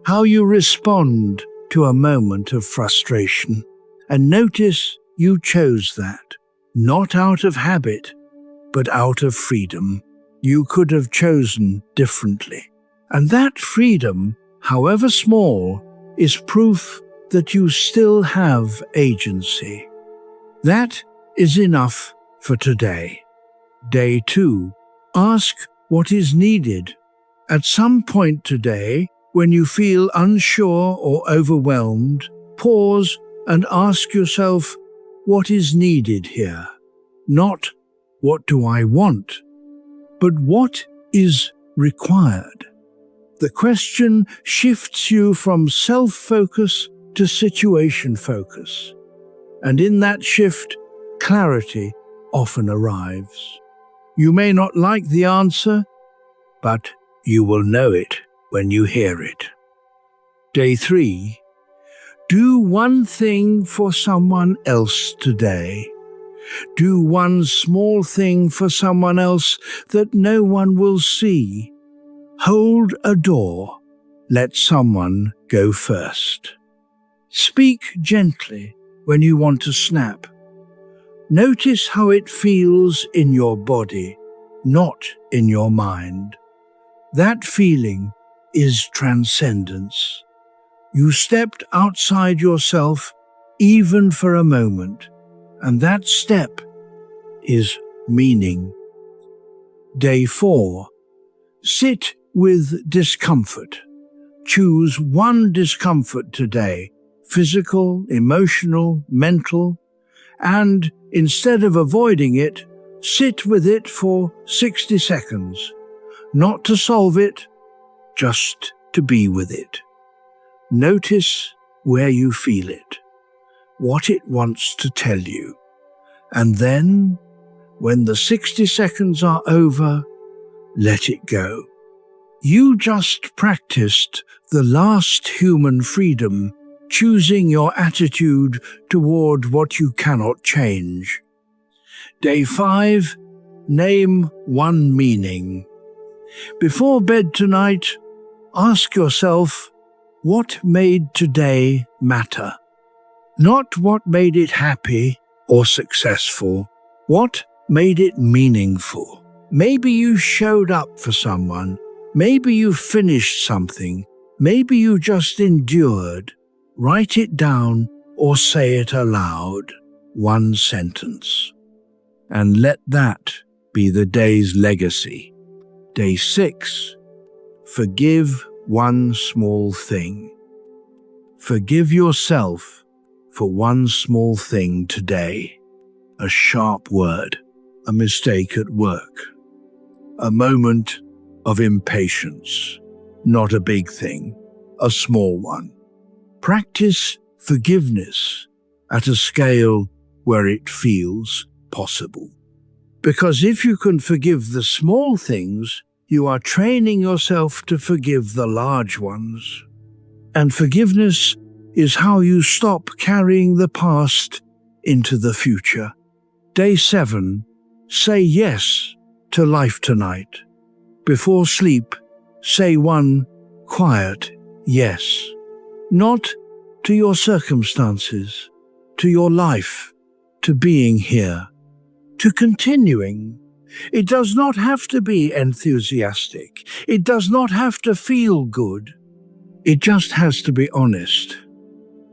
how you respond to a moment of frustration. And notice you chose that, not out of habit, but out of freedom. You could have chosen differently. And that freedom, however small, is proof that you still have agency. That is enough for today. Day 2. Ask what is needed. At some point today, when you feel unsure or overwhelmed, pause and ask yourself, what is needed here? Not, what do I want? But what is required? The question shifts you from self-focus to situation focus. And in that shift, clarity often arrives. You may not like the answer, but you will know it when you hear it. Day 3. Do one thing for someone else today. Do one small thing for someone else that no one will see. Hold a door. Let someone go first. Speak gently when you want to snap. Notice how it feels in your body, not in your mind. That feeling is transcendence. You stepped outside yourself even for a moment, and that step is meaning. Day 4. Sit with discomfort. Choose one discomfort today, physical, emotional, mental, and instead of avoiding it, sit with it for 60 seconds. Not to solve it, just to be with it. Notice where you feel it, what it wants to tell you. And then, when the 60 seconds are over, let it go. You just practiced the last human freedom, choosing your attitude toward what you cannot change. Day 5. Name one meaning. Before bed tonight, ask yourself, what made today matter? Not what made it happy or successful. What made it meaningful? Maybe you showed up for someone. Maybe you finished something. Maybe you just endured. Write it down or say it aloud. One sentence. And let that be the day's legacy. Day 6. Forgive one small thing. Forgive yourself for one small thing today. A sharp word, a mistake at work, a moment of impatience, not a big thing, a small one. Practice forgiveness at a scale where it feels possible. Because if you can forgive the small things, you are training yourself to forgive the large ones. And forgiveness is how you stop carrying the past into the future. Day 7. Say yes to life tonight. Before sleep, say one quiet yes. Not to your circumstances, to your life, to being here, to continuing. It does not have to be enthusiastic. It does not have to feel good. It just has to be honest.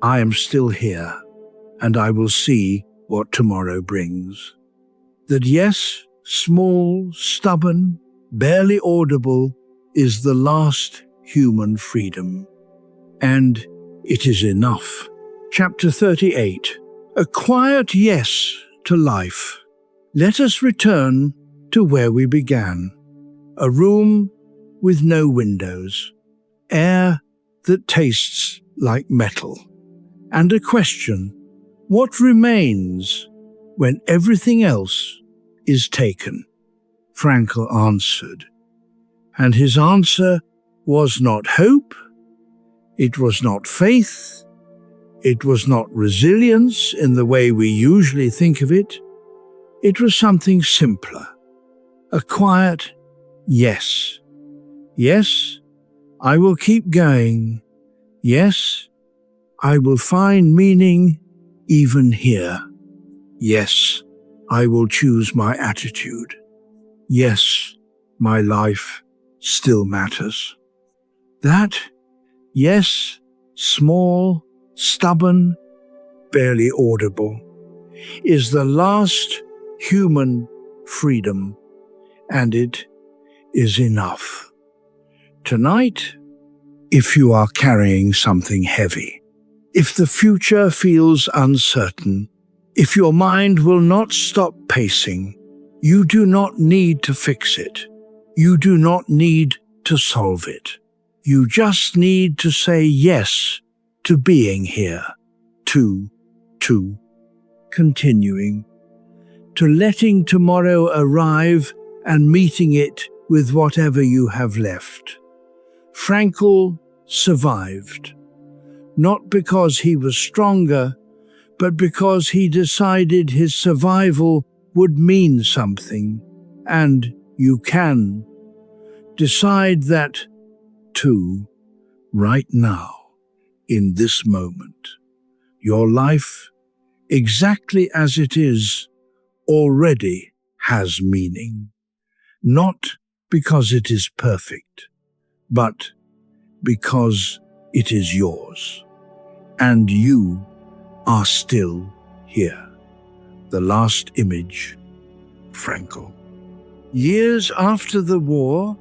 I am still here, and I will see what tomorrow brings. That yes, small, stubborn, barely audible, is the last human freedom. And it is enough. Chapter 38. A quiet yes to life. Let us return to where we began. A room with no windows. Air that tastes like metal. And a question: what remains when everything else is taken? Frankl answered. And his answer was not hope, it was not faith, it was not resilience in the way we usually think of it. It was something simpler. A quiet yes. Yes, I will keep going. Yes, I will find meaning even here. Yes, I will choose my attitude. Yes, my life still matters. That, yes, small, stubborn, barely audible, is the last human freedom, and it is enough. Tonight, if you are carrying something heavy, if the future feels uncertain, if your mind will not stop pacing, you do not need to fix it. You do not need to solve it. You just need to say yes to being here, to continuing, to letting tomorrow arrive and meeting it with whatever you have left. Frankl survived, not because he was stronger, but because he decided his survival would mean something, and you can decide that too, right now, in this moment. Your life, exactly as it is, already has meaning, not because it is perfect, but because it is yours, and you are still here. The last image, Frankl. Years after the war,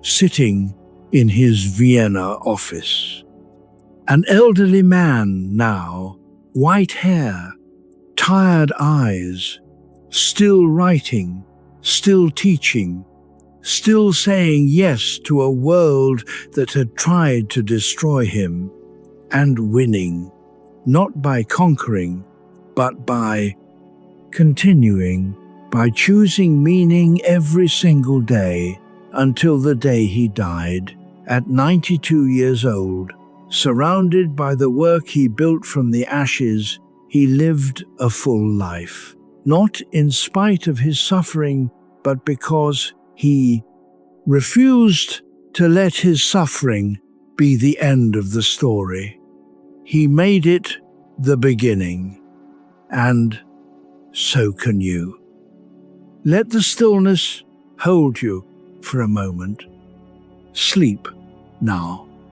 sitting in his Vienna office, an elderly man now, white hair, tired eyes, still writing, still teaching, still saying yes to a world that had tried to destroy him, and winning, not by conquering, but by continuing, by choosing meaning every single day until the day he died, at 92 years old. Surrounded by the work he built from the ashes, he lived a full life, not in spite of his suffering, but because he refused to let his suffering be the end of the story. He made it the beginning, and so can you. Let the stillness hold you for a moment. Sleep now.